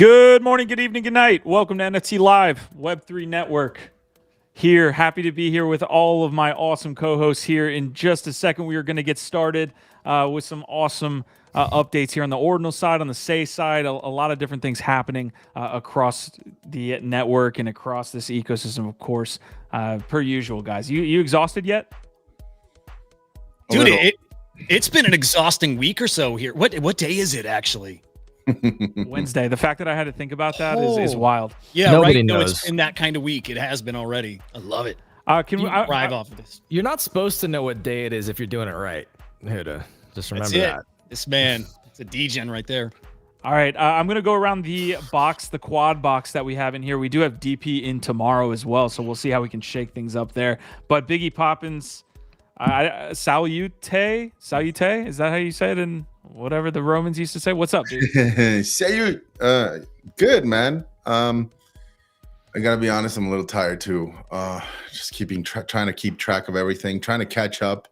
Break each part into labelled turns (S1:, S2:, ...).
S1: Good morning, good evening, good night. Welcome to NFT Live, Web3 Network. Here, happy to be here with all of my awesome co-hosts here. In just a second, we are going to get started with some awesome updates here on the Ordinal side, on the Say side, a lot of different things happening across the network and across this ecosystem, of course, per usual, guys. You exhausted yet?
S2: Dude, it's been an exhausting week or so here. What day is it actually?
S1: Wednesday. The fact that I had to think about that is wild.
S2: Yeah,
S3: Nobody
S2: right.
S3: knows.
S2: No, it's in that kind of week. It has been already. I love it.
S1: Can we
S2: thrive off of this?
S3: You're not supposed to know what day it is if you're doing it right. Huda, just remember
S2: That's it.
S3: that.
S2: This man, it's a degen right there.
S1: All right, I'm going to go around the box, the quad box that we have in here. We do have DP in tomorrow as well, so we'll see how we can shake things up there. But Biggie Poppins, salute, is that how you say it in whatever the Romans used to say? What's up, dude?
S4: Salute. Good, man. I gotta be honest, I'm a little tired too. Just trying to keep track of everything, trying to catch up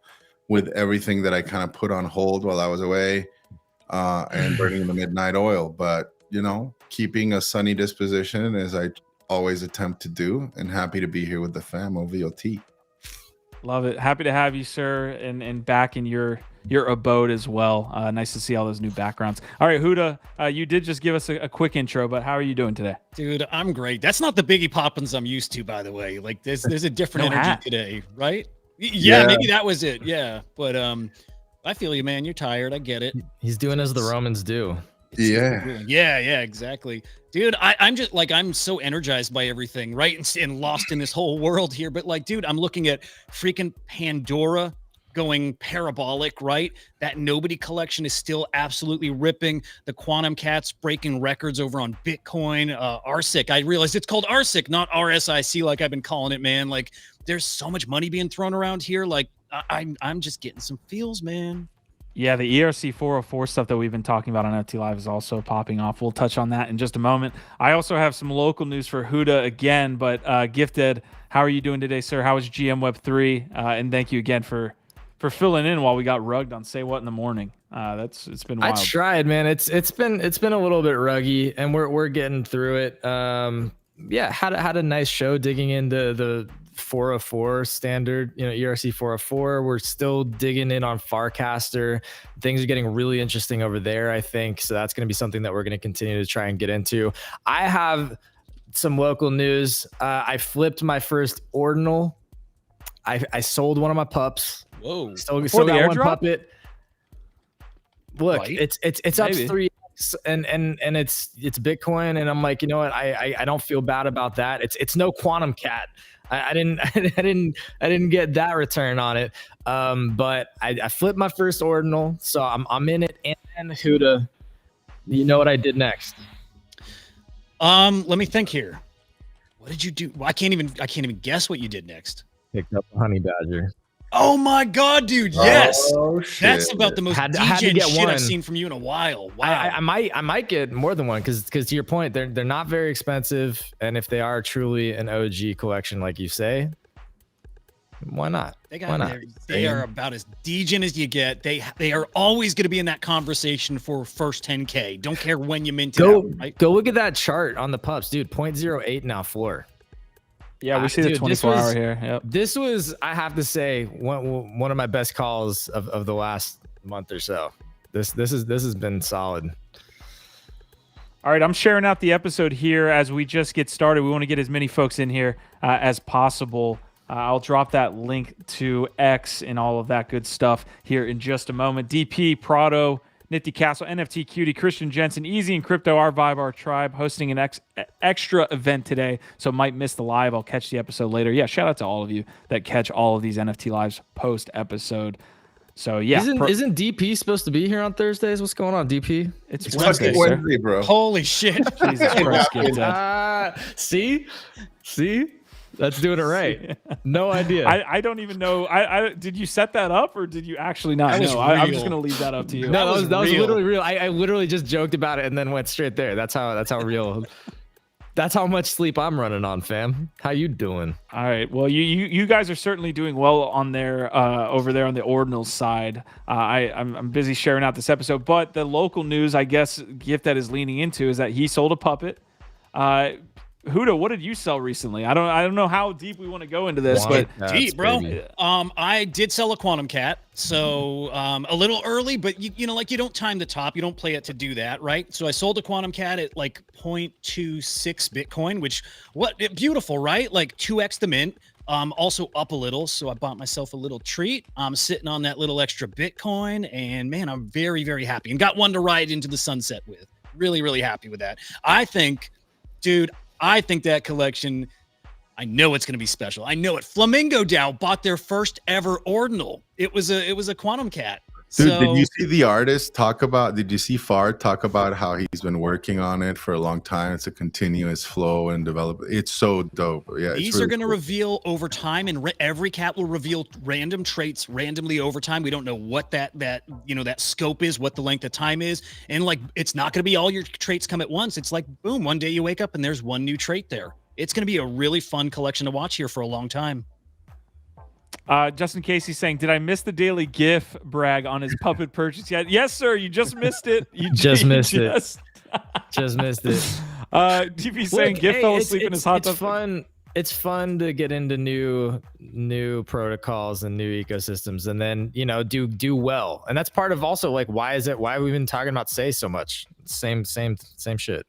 S4: with everything that I kind of put on hold while I was away, and burning the midnight oil. But you know, keeping a sunny disposition as I always attempt to do, and happy to be here with the fam OVOT.
S1: Love it. Happy to have you, sir, and back in your abode as well. Nice to see all those new backgrounds. All right, Huda, you did just give us a quick intro, but how are you doing today?
S2: Dude, I'm great. That's not the Biggie Poppins I'm used to, by the way. Like there's a different
S1: No
S2: energy
S1: hat.
S2: today, right? Yeah, maybe that was it. Yeah, but I feel you, man. You're tired. I get it.
S3: He's doing as the Romans do.
S2: Yeah, exactly, dude. I'm just like, I'm so energized by everything, right? And lost in this whole world here. But like, dude, I'm looking at freaking Pandora going parabolic, right? That Nobody collection is still absolutely ripping. The Quantum Cats breaking records over on Bitcoin. RSIC, I realized it's called RSIC, not RSIC like I've been calling it, man. Like there's so much money being thrown around here. Like I'm just getting some feels, man.
S1: Yeah, the ERC404 stuff that we've been talking about on FT Live is also popping off. We'll touch on that in just a moment. I also have some local news for Huda again, but Gifted, how are you doing today, sir? How is GM Web 3? And thank you again for filling in while we got rugged on Say What in the morning. It's been wild.
S3: I tried, man. It's been a little bit ruggy, and we're getting through it. Yeah, had a nice show digging into the 404 standard, ERC 404. We're still digging in on Farcaster. Things are getting really interesting over there, I think. So that's going to be something that we're going to continue to try and get into. I have some local news. I flipped my first ordinal. I sold one of my pups.
S2: Whoa!
S3: Still got one puppet. Look,
S2: Right?
S3: it's up 3x, and it's Bitcoin, and I'm like, you know what? I don't feel bad about that. It's no Quantum Cat. I didn't get that return on it. But I flipped my first ordinal, so I'm in it. And Huda, you know what I did next?
S2: Let me think here. What did you do? Well, I can't even guess what you did next.
S3: Picked up a honey badger.
S2: Oh my god, dude! Yes,
S4: Oh, shit.
S2: that's about the most
S3: Had to
S2: degen
S3: get
S2: shit
S3: one.
S2: I've seen from you in a while. Wow.
S3: I might get more than one because to your point, they're not very expensive, and if they are truly an OG collection, like you say, why not? Why not?
S2: They are about as degen as you get. They are always going to be in that conversation for first 10K. Don't care when you mint it out, right?
S3: Go look at that chart on the pups, dude. 0.08 now floor.
S1: Yeah, we see the 24-hour here. Yep.
S3: This was, I have to say, one of my best calls of the last month or so. This has been solid.
S1: All right, I'm sharing out the episode here as we just get started. We want to get as many folks in here as possible. I'll drop that link to X and all of that good stuff here in just a moment. DP, Prado, Nifty Castle, NFT Cutie, Christian Jensen, Easy and Crypto, our vibe, our tribe, hosting an extra event today, so might miss the live. I'll catch the episode later. Yeah, shout out to all of you that catch all of these NFT lives post-episode. So, yeah.
S3: Isn't DP supposed to be here on Thursdays? What's going on, DP?
S1: It's
S4: Wednesday,
S1: Wednesday, sir.
S4: Wednesday, bro.
S2: Holy shit!
S1: Jesus Christ, Gifted.
S3: See? That's doing it right. No idea.
S1: I don't even know. Did you set that up or did you actually not
S2: That was
S1: know? I'm
S2: real.
S1: just going to leave that up to you.
S3: No, that was
S2: real.
S3: literally real. I literally just joked about it and then went straight there. That's how real. That's how much sleep I'm running on, fam. How you doing?
S1: All right. Well, you guys are certainly doing well on there over there on the Ordinals side. I'm busy sharing out this episode, but the local news, I guess, Gift that is leaning into is that he sold a puppet. Huda, what did you sell recently? I don't know how deep we want to go into this, but
S2: deep, bro. I did sell a Quantum Cat, so a little early, but you know, like you don't time the top, you don't play it to do that, right? So I sold a Quantum Cat at like 0.26 Bitcoin, which beautiful, right? Like 2x the mint. Also up a little, so I bought myself a little treat. I'm sitting on that little extra Bitcoin, and man, I'm very, very happy, and got one to ride into the sunset with. Really, really happy with that. I think, dude. I think that collection, I know it's going to be special. I know it. Flamingo DAO bought their first ever ordinal. It was a Quantum Cat.
S4: Dude,
S2: So,
S4: did you see the artist talk about? Did you see Fard talk about how he's been working on it for a long time? It's a continuous flow and development. It's so dope. Yeah,
S2: these
S4: really
S2: are going to
S4: cool.
S2: reveal over time, and every cat will reveal random traits randomly over time. We don't know what that scope is, what the length of time is, and like it's not going to be all your traits come at once. It's like boom, one day you wake up and there's one new trait there. It's going to be a really fun collection to watch here for a long time.
S1: Justin Casey saying, did I miss the daily GIF brag on his puppet purchase yet? Yes, sir. You just missed it. You
S3: Just missed
S1: it.
S3: Just missed it.
S1: DP saying GIF fell asleep in his hot tub.
S3: It's fun. It's fun to get into new protocols and new ecosystems, and then do well. And that's part of also like why we've been talking about Sei so much. Same shit.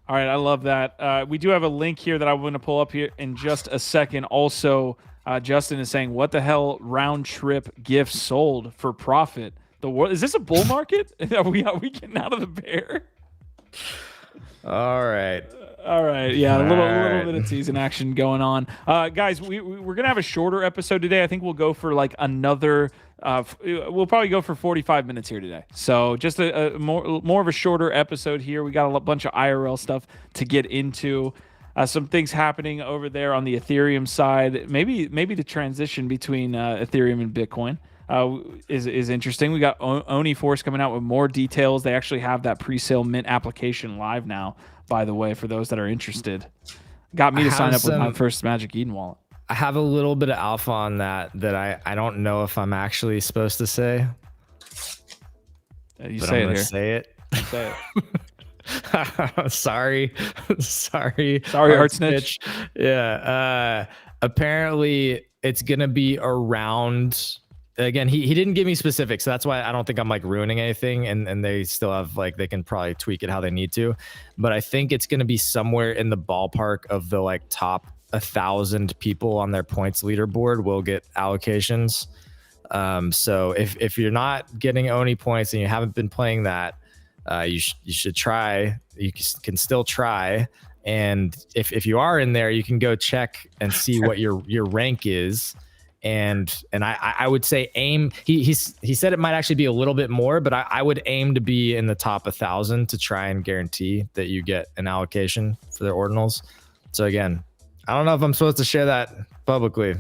S1: All right, I love that. We do have a link here that I'm going to pull up here in just a second. Also, Justin is saying, "What the hell? Round trip GIF sold for profit? The world is this a bull market? Are we getting out of the bear?"
S3: All right.
S1: Yeah, a little bit of season action going on. Guys, we're gonna have a shorter episode today. I think we'll go for like another. We'll probably go for 45 minutes here today. So just a more of a shorter episode here. We got a bunch of IRL stuff to get into. Some things happening over there on the Ethereum side. Maybe the transition between Ethereum and Bitcoin is interesting. We got Oni Force coming out with more details. They actually have that pre-sale mint application live now, by the way, for those that are interested. Got me to sign up with my first Magic Eden wallet.
S3: I have a little bit of alpha on that I don't know if I'm actually supposed to say.
S1: You say it here.
S3: Say it.
S1: You say it.
S3: Sorry,
S1: Art Snitch.
S3: Yeah. Apparently it's gonna be around. Again, he didn't give me specifics, so that's why I don't think I'm like ruining anything. And they still have like they can probably tweak it how they need to, but I think it's gonna be somewhere in the ballpark of the like top 1,000 people on their points leaderboard will get allocations. So if you're not getting Oni points and you haven't been playing that. You should try. You can still try, and if you are in there, you can go check and see what your rank is. And I would say aim. He said it might actually be a little bit more, but I would aim to be in the top 1,000 to try and guarantee that you get an allocation for their ordinals. So again, I don't know if I'm supposed to share that publicly,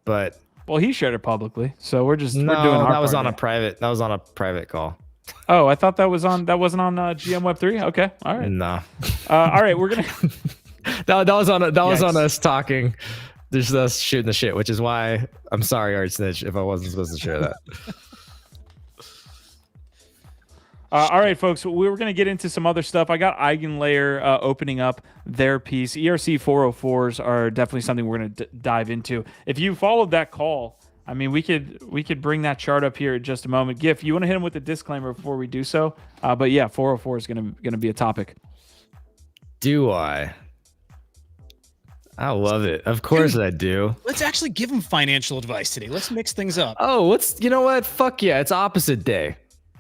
S3: but
S1: well, he shared it publicly, so we're doing.
S3: That was on a private call.
S1: Oh, I thought that wasn't on GM Web3. Okay, all right.
S3: No.
S1: All right, we're gonna.
S3: that was on us talking. There's us shooting the shit, which is why I'm sorry, Art Snitch, if I wasn't supposed to share that.
S1: All right, folks, we were going to get into some other stuff. I got Eigenlayer opening up their piece. ERC404s are definitely something we're going to dive into. If you followed that call, I mean, we could bring that chart up here in just a moment. Gif, you want to hit him with a disclaimer before we do so? But yeah, 404 is going to be a topic.
S3: Do I? I love it. Of course I do.
S2: Let's actually give him financial advice today. Let's mix things up.
S3: Oh, you know what? Fuck yeah. It's opposite day.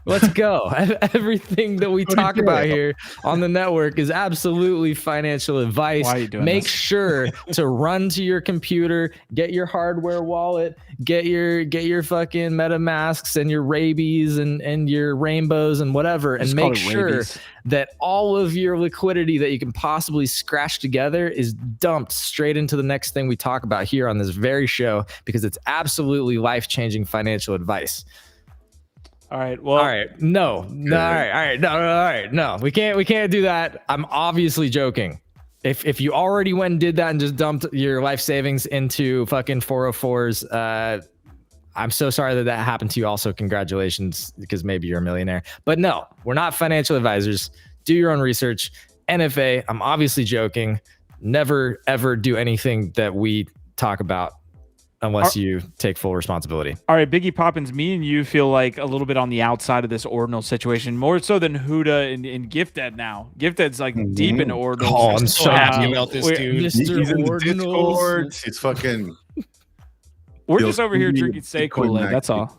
S3: Let's go. Everything that we talk about here on the network is absolutely financial advice.
S1: Why are you doing
S3: Make
S1: this?
S3: sure to run to your computer, get your hardware wallet, get your fucking MetaMasks and your rabies and your rainbows and whatever, and make sure that all of your liquidity that you can possibly scratch together is dumped straight into the next thing we talk about here on this very show, because it's absolutely life-changing financial advice.
S1: All right. Well,
S3: All right. No. No. All right. All right. No. All right. No. We can't do that. I'm obviously joking. If you already went and did that and just dumped your life savings into fucking 404s, I'm so sorry that happened to you. Also, congratulations, because maybe you're a millionaire. But no, we're not financial advisors. Do your own research. NFA, I'm obviously joking. Never, ever do anything that we talk about unless you take full responsibility.
S1: All right, Biggie Poppins, me and you feel like a little bit on the outside of this ordinal situation, more so than Huda and Gifted now. Gifted's like deep into ordinals.
S3: Oh, I'm so happy
S2: about this, dude.
S4: He's in the
S3: Ordinals.
S4: Discord. It's fucking.
S1: We're
S4: Feels
S1: just over here
S4: really
S1: drinking Kool-Aid. That's all.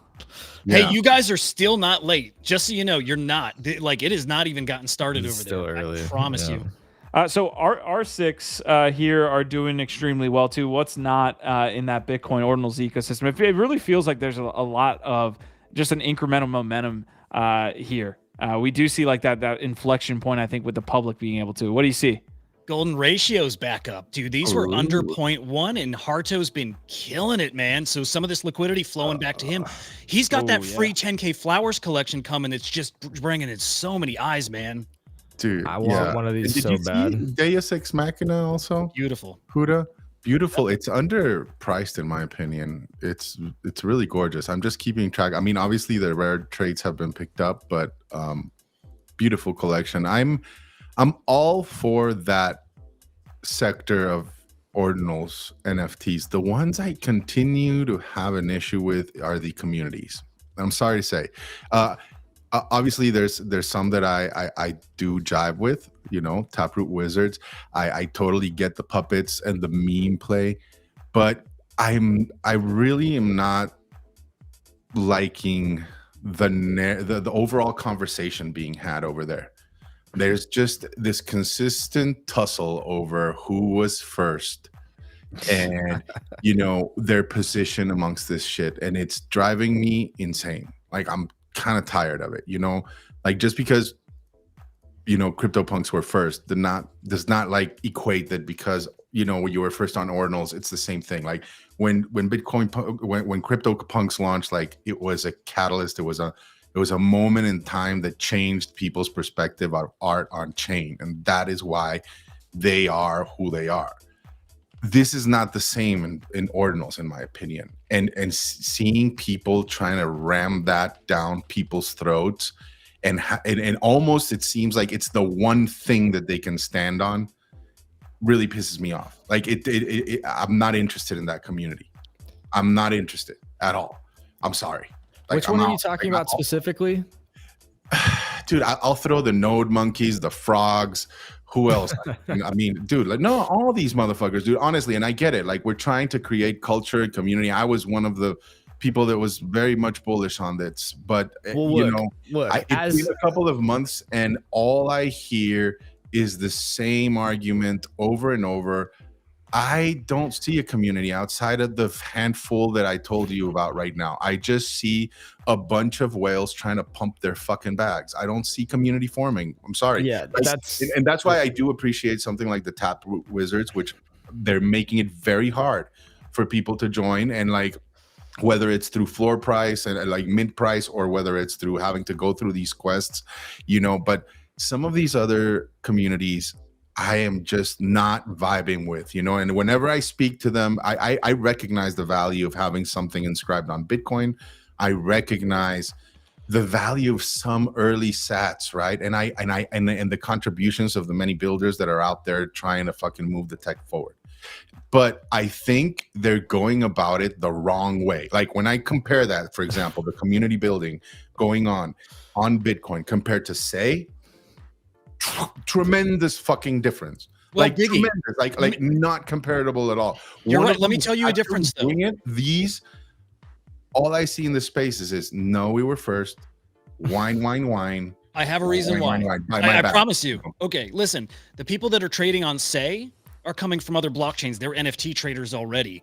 S2: Hey,
S4: Yeah.
S2: you guys are still not late. Just so you know, you're not. Like, it has not even gotten started
S3: It's
S2: over
S3: still
S2: there.
S3: early.
S2: I promise
S3: Yeah.
S2: you.
S1: So our six here are doing extremely well too. What's not in that Bitcoin ordinals ecosystem? It really feels like there's a lot of just an incremental momentum here. We do see like that inflection point, I think, with the public being able to. What do you see?
S2: Golden ratios back up, dude. These were under 0.1, and Harto's been killing it, man. So some of this liquidity flowing back to him. He's got that free 10K flowers collection coming. That's just bringing in so many eyes, man.
S4: Dude,
S3: I want one of these
S4: Did
S3: so
S4: you see
S3: bad.
S4: Deus Ex Machina also?
S2: Beautiful.
S4: Huda, beautiful. It's underpriced in my opinion. It's really gorgeous. I'm just keeping track. I mean, obviously the rare traits have been picked up, but beautiful collection. I'm all for that sector of ordinals NFTs. The ones I continue to have an issue with are the communities. I'm sorry to say. Obviously there's some that I do jive with, you know, Taproot Wizards. I totally get the puppets and the meme play, but I really am not liking the overall conversation being had over there. There's just this consistent tussle over who was first and you know their position amongst this shit, and it's driving me insane. Like, I'm kind of tired of it, you know, like just because, you know, CryptoPunks were first does not like equate that because, you know, when you were first on ordinals, it's the same thing. Like when CryptoPunks launched, like it was a catalyst. It was a moment in time that changed people's perspective of art on chain, and that is why they are who they are. This is not the same in ordinals, in my opinion. And seeing people trying to ram that down people's throats, and almost it seems like it's the one thing that they can stand on, really pisses me off. Like I'm not interested in that community. I'm not interested at all. I'm sorry. Like,
S3: Which one are you talking about specifically?
S4: Dude, I'll throw the node monkeys, the frogs. Who else? I mean, dude, like, no, all these motherfuckers, dude, honestly. And I get it. Like, we're trying to create culture and community. I was one of the people that was very much bullish on this, but you know, it's been a couple of months and all I hear is the same argument over and over. I don't see a community outside of the handful that I told you about right now. I just see a bunch of whales trying to pump their fucking bags. I don't see community forming. I'm sorry.
S3: Yeah,
S4: that's why I do appreciate something like the Taproot Wizards, which they're making it very hard for people to join. And like, whether it's through floor price and like mint price, or whether it's through having to go through these quests, you know, but some of these other communities, I am just not vibing with, you know, and whenever I speak to them, I recognize the value of having something inscribed on Bitcoin. I recognize the value of some early sats, right? And the contributions of the many builders that are out there trying to fucking move the tech forward. But I think they're going about it the wrong way. Like when I compare that, for example, the community building going on Bitcoin compared to say, tremendous fucking difference.
S2: Well,
S4: Like
S2: Biggie,
S4: tremendous, like not comparable at all.
S2: You're right. Let me tell you a difference though.
S4: These, all I see in the spaces is no, we were first. Wine.
S2: I have a reason why. I promise you. Okay, listen. The people that are trading on Say are coming from other blockchains. They're NFT traders already.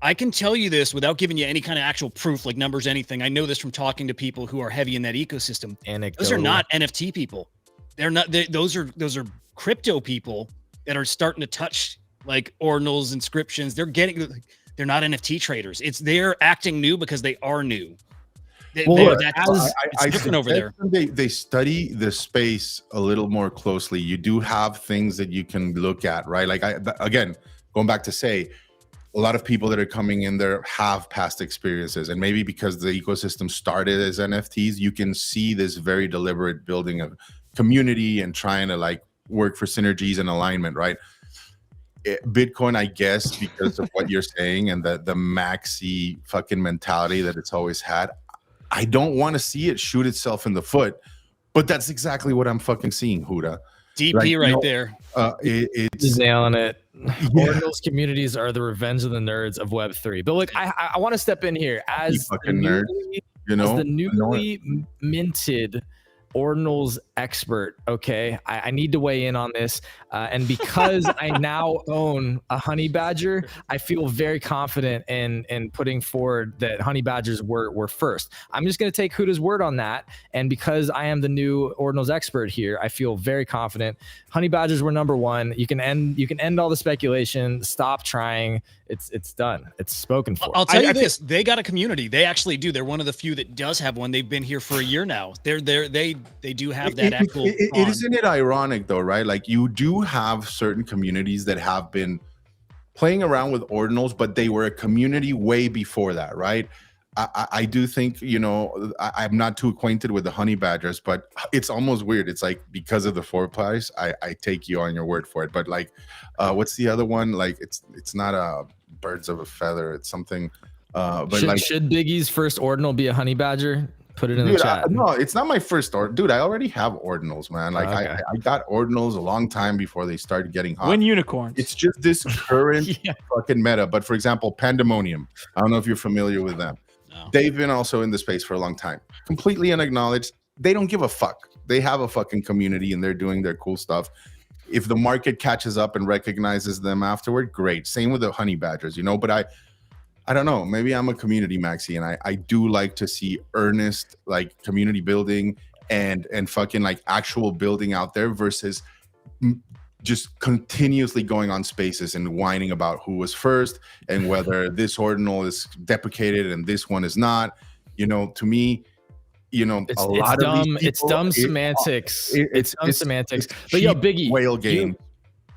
S2: I can tell you this without giving you any kind of actual proof, like numbers, anything. I know this from talking to people who are heavy in that ecosystem. Those are not NFT people. They're not. Those are crypto people that are starting to touch like ordinals, inscriptions. They're not NFT traders. They're acting new because they are new. It's different over there.
S4: They study the space a little more closely. You do have things that you can look at, right? Like again, going back to say, a lot of people that are coming in there have past experiences, and maybe because the ecosystem started as NFTs, you can see this very deliberate building of community and trying to like work for synergies and alignment, right? Bitcoin, I guess, because of what you're saying and the maxi fucking mentality that it's always had, I don't want to see it shoot itself in the foot, but that's exactly what I'm fucking seeing, Huda.
S2: DP there.
S3: It's nailing it. Yeah. Ordinals communities are the revenge of the nerds of Web3. But look, I want to step in here as the newly minted Ordinals expert. Okay, I need to weigh in on this, and because I now own a honey badger, I feel very confident in putting forward that honey badgers were first. I'm just going to take Huda's word on that, and because I am the new Ordinals expert here, I feel very confident. Honey badgers were number one. You can end all the speculation. Stop trying. It's done. It's spoken for.
S2: I'll tell you this: they got a community. They actually do. They're one of the few that does have one. They've been here for a year now. They do have that actual.
S4: Isn't it ironic though, right? Like you do have certain communities that have been playing around with ordinals, but they were a community way before that, right? I do think, I'm not too acquainted with the honey badgers, but it's almost weird. It's like because of the floor price, I take you on your word for it. But like, what's the other one? Like it's not a birds of a feather. It's something. But
S3: should Biggie's first ordinal be a honey badger? Put it in the chat.
S4: No, it's not my first dude. I already have ordinals, man. Like okay. I got ordinals a long time before they started getting hot.
S1: When unicorns.
S4: It's just this current fucking meta. But for example, Pandemonium. I don't know if you're familiar with them. No. They've been also in the space for a long time. Completely unacknowledged. They don't give a fuck. They have a fucking community and they're doing their cool stuff. If the market catches up and recognizes them afterward, great. Same with the honey badgers, but I don't know. Maybe I'm a community maxi, and I do like to see earnest like community building and fucking like actual building out there versus just continuously going on spaces and whining about who was first and whether this ordinal is deprecated and this one is not. To me,
S3: it's dumb. It's dumb semantics. It's dumb semantics. But Biggie,
S4: whale game.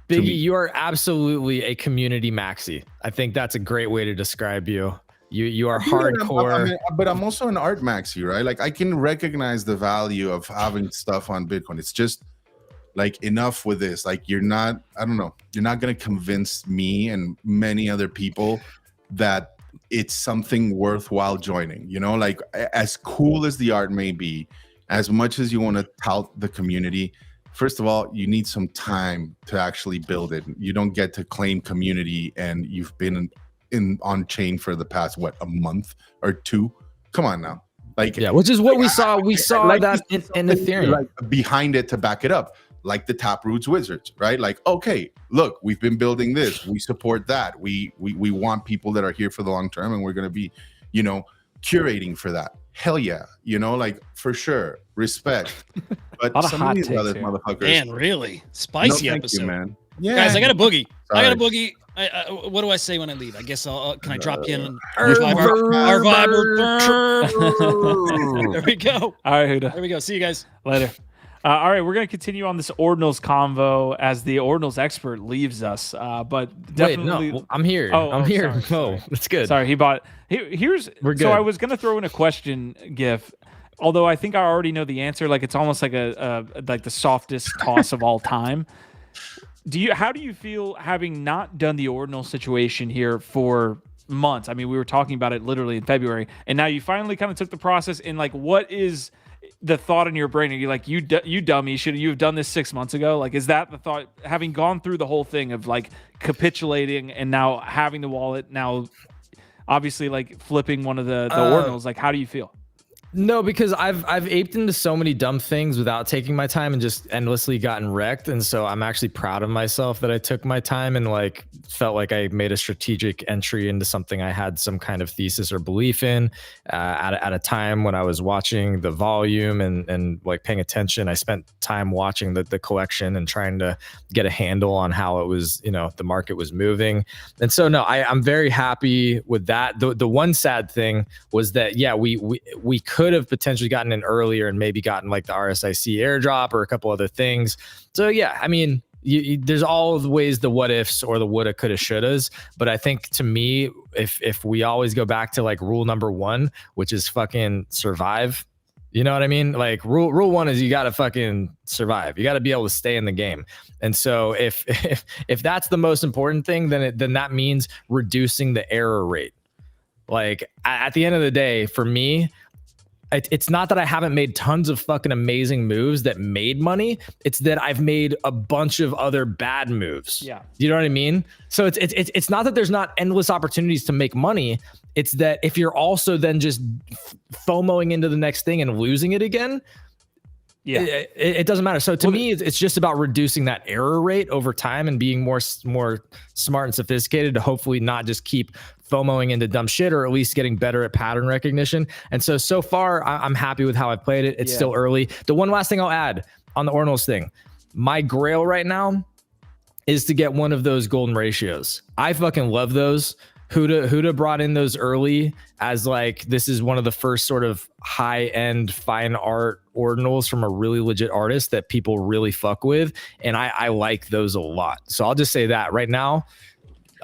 S3: Biggie, you are absolutely a community maxi. I think that's a great way to describe you. You are hardcore.
S4: But I'm also an art maxi, right? Like I can recognize the value of having stuff on Bitcoin. It's just like enough with this. Like you're not going to convince me and many other people that it's something worthwhile joining. Like as cool as the art may be, as much as you want to tout the community, first of all, you need some time to actually build it. You don't get to claim community and you've been on chain for the past, a month or two? Come on now.
S3: Which is what we saw. We saw like that in Ethereum.
S4: Like behind it to back it up, like the Taproots Wizards, right? Like, okay, look, we've been building this. We support that. We want people that are here for the long term, and we're going to be, curating for that. Hell yeah, like for sure, respect. But some of these other motherfuckers,
S2: man, really spicy episode,
S4: you, man. Yeah,
S2: guys, I got a boogie.
S4: Sorry.
S2: I got a boogie. What do I say when I leave? I guess can I drop in our vibe? There we go.
S1: All right, Huda.
S2: There we go. See you guys
S1: later. All right, we're going to continue on this Ordinals convo as the Ordinals expert leaves us. But definitely,
S3: wait, no, I'm here. I'm here. Sorry. That's good.
S1: Sorry, here's. We're good. So I was going to throw in a question, GIF. Although I think I already know the answer. Like it's almost like like the softest toss of all time. How do you feel having not done the Ordinal situation here for months? I mean, we were talking about it literally in February, and now you finally kind of took the process. And like, what is the thought in your brain? Are you like, you dummy, should you have done this 6 months ago? Like, is that the thought, having gone through the whole thing of like capitulating and now having the wallet, now obviously like flipping one of the Ordinals? Like, how do you feel?
S3: No, because I've aped into so many dumb things without taking my time and just endlessly gotten wrecked. And so I'm actually proud of myself that I took my time and like felt like I made a strategic entry into something I had some kind of thesis or belief in at a time when I was watching the volume and like paying attention. I spent time watching the collection and trying to get a handle on how it was, the market was moving. And so, no, I'm very happy with that. The one sad thing was that, we could could have potentially gotten in earlier and maybe gotten like the RSIC airdrop or a couple other things. So yeah, I mean, there's all the ways, the what ifs or the woulda, coulda, shouldas. But I think to me, if we always go back to like rule number one, which is fucking survive. You know what I mean? Like rule one is you got to fucking survive. You got to be able to stay in the game. And so if that's the most important thing, then that means reducing the error rate. Like at the end of the day, for me, it's not that I haven't made tons of fucking amazing moves that made money. It's that I've made a bunch of other bad moves.
S1: Yeah.
S3: You know what I mean? So it's not that there's not endless opportunities to make money. It's that if you're also then just FOMOing into the next thing and losing it again, it doesn't matter. So to me, it's just about reducing that error rate over time and being more smart and sophisticated to hopefully not just keep FOMOing into dumb shit, or at least getting better at pattern recognition. And so far, I'm happy with how I played it. It's still early. The one last thing I'll add on the Ordinals thing, my grail right now is to get one of those golden ratios. I fucking love those. Huda brought in those early as like, this is one of the first sort of high end fine art ordinals from a really legit artist that people really fuck with. And I like those a lot. So I'll just say that right now,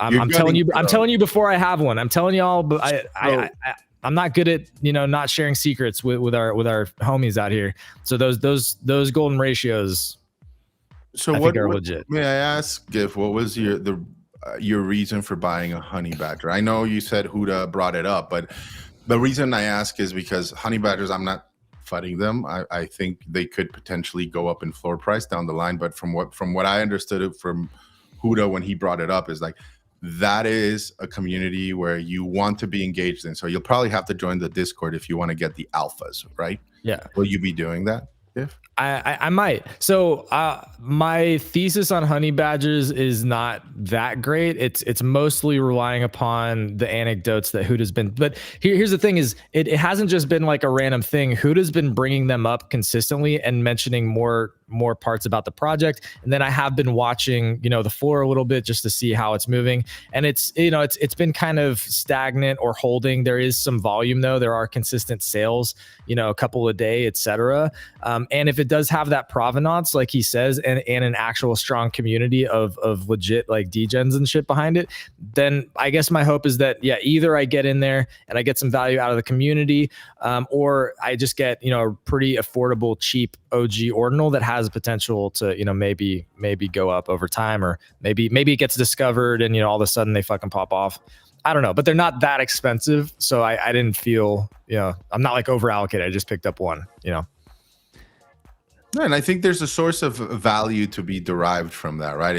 S3: I'm telling you before I have one. I'm telling y'all, but I'm not good at, not sharing secrets with our homies out here. So those golden ratios,
S4: So
S3: I think are legit.
S4: May I ask, Gif, what was your reason for buying a honey badger? I know you said Huda brought it up, but the reason I ask is because honey badgers, I'm not fighting them. I think they could potentially go up in floor price down the line. But from what I understood it from Huda when he brought it up, is like, that is a community where you want to be engaged in. So you'll probably have to join the Discord if you want to get the alphas, right?
S3: Yeah.
S4: Will you be doing that, Gif?
S3: I might. So my thesis on honey badgers is not that great. It's mostly relying upon the anecdotes that Huda's been. But here's the thing: is it hasn't just been like a random thing. Huda's been bringing them up consistently and mentioning more parts about the project. And then I have been watching, the floor a little bit just to see how it's moving. And it's been kind of stagnant or holding. There is some volume though. There are consistent sales, a couple a day, etc. And if it does have that provenance, like he says, and an actual strong community of legit like degens and shit behind it, then I guess my hope is that, either I get in there and I get some value out of the community, or I just get, a pretty affordable, cheap OG ordinal that has potential to, maybe go up over time, or maybe it gets discovered and, all of a sudden they fucking pop off. I don't know, but they're not that expensive. So I didn't feel, I'm not like over allocated. I just picked up one,
S4: And I think there's a source of value to be derived from that, right?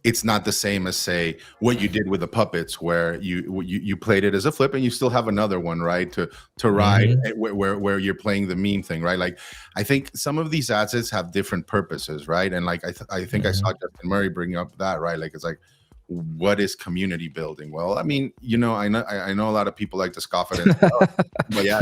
S4: It's not the same as, say, what you did with the puppets, where you played it as a flip and you still have another one, right, to ride, where you're playing the meme thing, right? Like, I think some of these assets have different purposes, right? And like I think I saw Justin Murray bring up that, right? Like, it's like, what is community building? Well, I mean, I know a lot of people like to scoff at it, but yeah,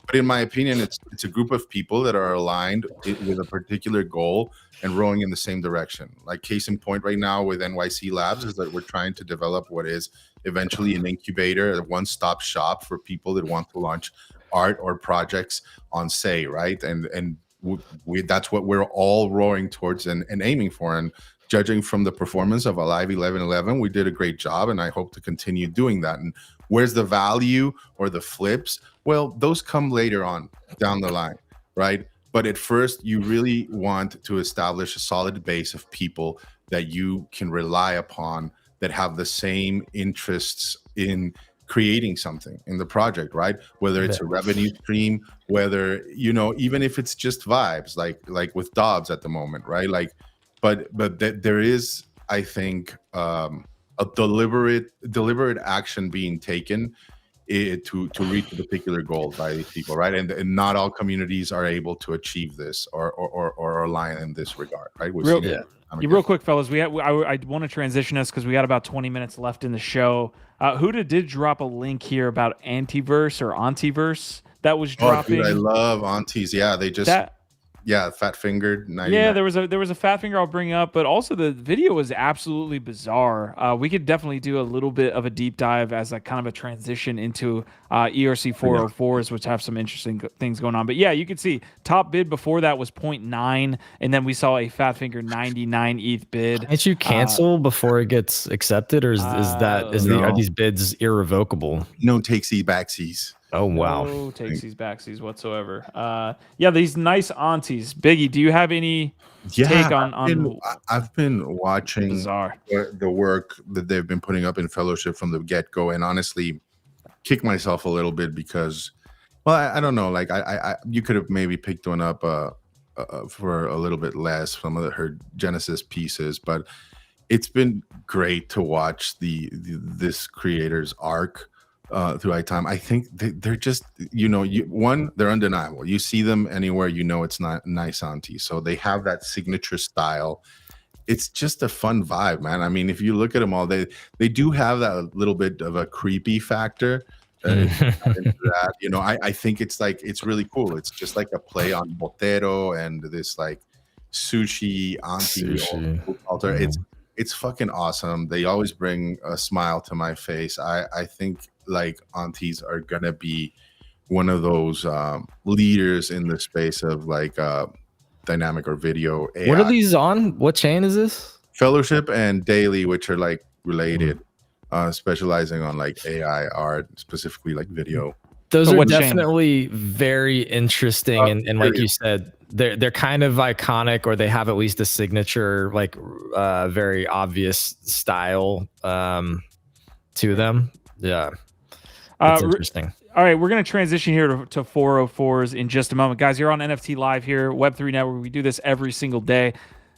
S4: but in my opinion, it's a group of people that are aligned with a particular goal and rowing in the same direction. Like, case in point right now with NYC Labs is that we're trying to develop what is eventually an incubator, a one-stop shop for people that want to launch art or projects on Sei, right? And that's what we're all rowing towards and aiming for. And judging from the performance of Alive 1111, we did a great job, and I hope to continue doing that. And where's the value or the flips? Well, those come later on down the line, right? But at first, you really want to establish a solid base of people that you can rely upon, that have the same interests in creating something in the project, right? Whether it's a revenue stream, whether, even if it's just vibes, like with Dobbs at the moment, right? Like, but there is, I think, a deliberate action being taken to reach a particular goal by these people, right? And not all communities are able to achieve this or align in this regard, right?
S1: Real quick, fellas, I want to transition us because we got about 20 minutes left in the show. Huda did drop a link here about Antiverse that was dropping.
S4: Dude, I love Aunties. Yeah, they just Yeah, fat fingered.
S1: Yeah, there was a fat finger I'll bring up, but also the video was absolutely bizarre. We could definitely do a little bit of a deep dive as a kind of a transition into ERC404s, which have some interesting things going on. But yeah, you can see top bid before that was 0.9, and then we saw a fat finger 99 ETH bid.
S3: Can't you cancel before it gets accepted, or are these bids irrevocable?
S4: No takesies backsies.
S3: Oh wow.
S1: No takesies backsies whatsoever. Yeah, these nice aunties. Biggie, do you have any take on
S4: I've been watching
S1: bizarre
S4: the work that they've been putting up in Fellowship from the get-go, and honestly kick myself a little bit because, well, I don't know, like I you could have maybe picked one up for a little bit less from her Genesis pieces, but it's been great to watch this creator's arc throughout time. I think they're just, they're undeniable. You see them anywhere, it's not nice auntie. So they have that signature style. It's just a fun vibe, man. I mean, if you look at them all, they do have that little bit of a creepy factor. I think it's really cool. It's just like a play on Botero and this like sushi auntie altar. It's fucking awesome. They always bring a smile to my face. I think like aunties are gonna be one of those leaders in the space of like dynamic or video AI.
S3: What are these on? What chain is this?
S4: Fellowship and Daily, which are like related, specializing on like AI art, specifically like video.
S3: Those are definitely very interesting, and like you said, they're kind of iconic, or they have at least a signature, like very obvious style to them. Yeah, that's interesting.
S1: All right, we're going to transition here to 404s in just a moment. Guys, you're on NFT Live here, Web3 Network. We do this every single day.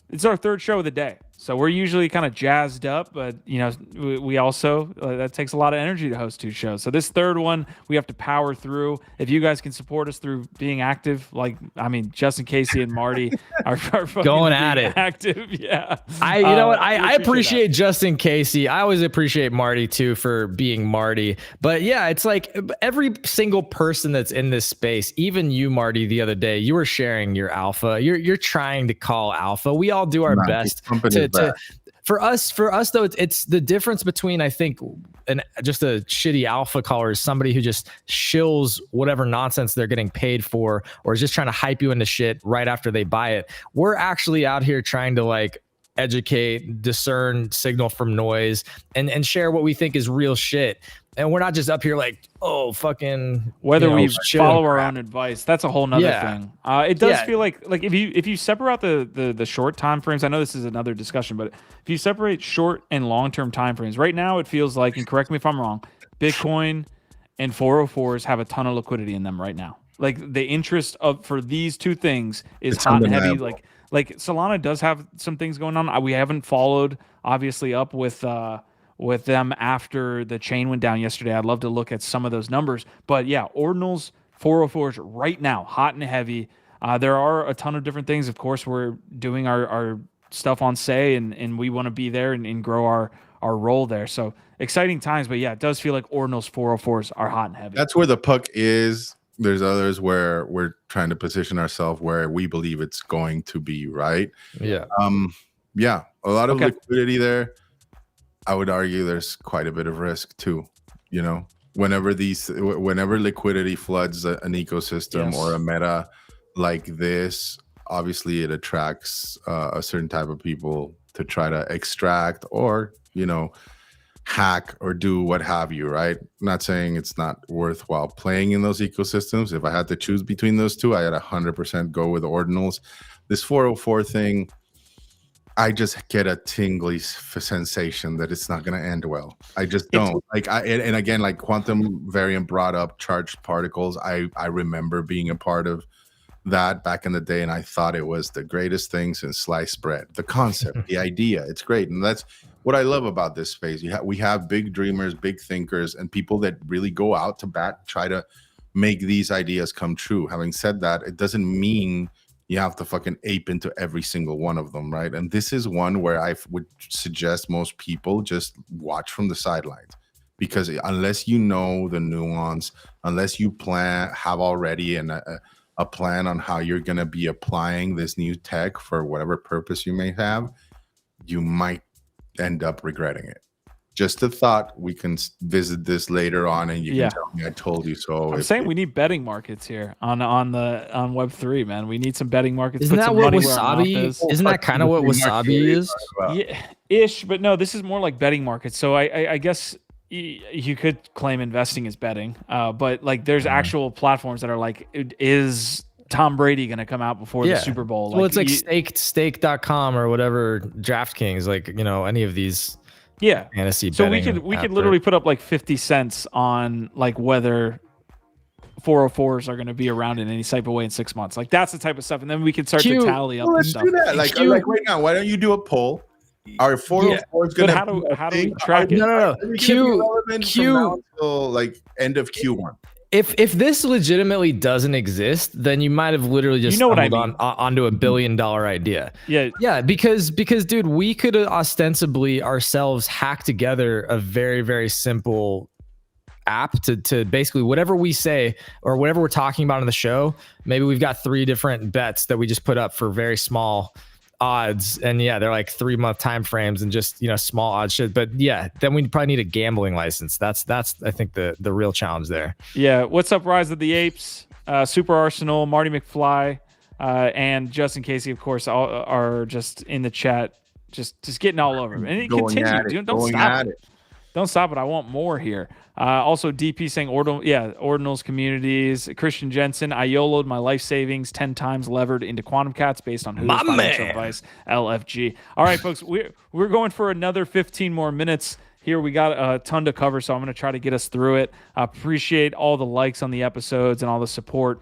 S1: It's our third show of the day. So we're usually kind of jazzed up, but we also that takes a lot of energy to host two shows. So this third one we have to power through. If you guys can support us through being active, Justin, Casey, and Marty are
S3: going at it.
S1: Active, yeah.
S3: I appreciate Justin, Casey. I always appreciate Marty too for being Marty. But yeah, it's like every single person that's in this space, even you, Marty, the other day, you were sharing your alpha. You're trying to call alpha. We all do our best for us though, it's the difference between, I think, just a shitty alpha caller is somebody who just shills whatever nonsense they're getting paid for, or is just trying to hype you into shit right after they buy it. We're actually out here trying to like educate, discern signal from noise, and share what we think is real shit. And we're not just up here like, oh, fucking.
S1: Whether we follow our own advice, that's a whole nother thing. It does feel like if you separate out the short time frames, I know this is another discussion, but if you separate short and long term time frames, right now it feels like, and correct me if I'm wrong, Bitcoin and 404s have a ton of liquidity in them right now. Like the interest for these two things is hot and heavy. Like Solana does have some things going on. We haven't followed obviously up with them after the chain went down yesterday. I'd love to look at some of those numbers. But yeah, Ordinals, 404s right now, hot and heavy. There are a ton of different things. Of course, we're doing our stuff on Say, and we want to be there and grow our role there. So exciting times. But yeah, it does feel like Ordinals 404s are hot and heavy.
S4: That's where the puck is. There's others where we're trying to position ourselves where we believe it's going to be, right?
S3: Yeah.
S4: Yeah, a lot of liquidity there. I would argue there's quite a bit of risk too. Whenever liquidity floods an ecosystem or a meta like this, obviously it attracts a certain type of people to try to extract or hack or do what have you, right? I'm not saying it's not worthwhile playing in those ecosystems. If I had to choose between those two, I'd 100% go with Ordinals. This 404 thing, I just get a tingly sensation that it's not going to end well. I just don't. And again, like Quantum Variant brought up charged particles. I remember being a part of that back in the day, and I thought it was the greatest thing since sliced bread. The concept, the idea, it's great. And that's what I love about this space. We have big dreamers, big thinkers, and people that really go out to bat, try to make these ideas come true. Having said that, it doesn't mean you have to fucking ape into every single one of them, right? And this is one where I would suggest most people just watch from the sidelines, because unless you know the nuance, unless you have already a plan on how you're going to be applying this new tech for whatever purpose you may have, you might end up regretting it. Just a thought. We can visit this later on, and you can tell me I told you so.
S1: I'm saying we need betting markets here on Web3, man. We need some betting markets.
S3: Isn't that what Wasabi is? Isn't that kind of what Wasabi is?
S1: Yeah, ish, but no, this is more like betting markets. So I guess you could claim investing is betting, but like there's actual platforms that are like, is Tom Brady going to come out before the Super Bowl?
S3: Well, it's like stake.com or whatever, DraftKings, like, you know, any of these.
S1: Yeah.
S3: Fantasy
S1: so we could literally put up like 50 cents on like whether 404s are going to be around in any type of way in 6 months. Like that's the type of stuff. And then we can start to tally up the stuff.
S4: Do that. Like right now, why don't you do a poll? Are 404s going
S1: to how do we track it?
S3: No. Q
S4: till like end of Q1.
S3: If this legitimately doesn't exist, then you might have literally just onto $1 billion idea. Yeah, because dude, we could ostensibly ourselves hack together a very, very simple app to basically whatever we say or whatever we're talking about on the show. Maybe we've got 3 different bets that we just put up for very small odds, and they're like 3-month time frames and just, you know, small odds shit. But then we probably need a gambling license. That's I think the real challenge there.
S1: What's up, Rise of the Apes, Super Arsenal, Marty McFly, and Justin Casey, of course, are just in the chat, just getting all over. And it continue. Don't stop it. Don't stop it. I want more here. Also, DP saying Ordinals communities. Christian Jensen, I YOLO'd my life savings 10 times levered into Quantum Cats based on who's financial advice, LFG. All right, folks, we're going for another 15 more minutes here. We got a ton to cover, so I'm going to try to get us through it. Appreciate all the likes on the episodes and all the support.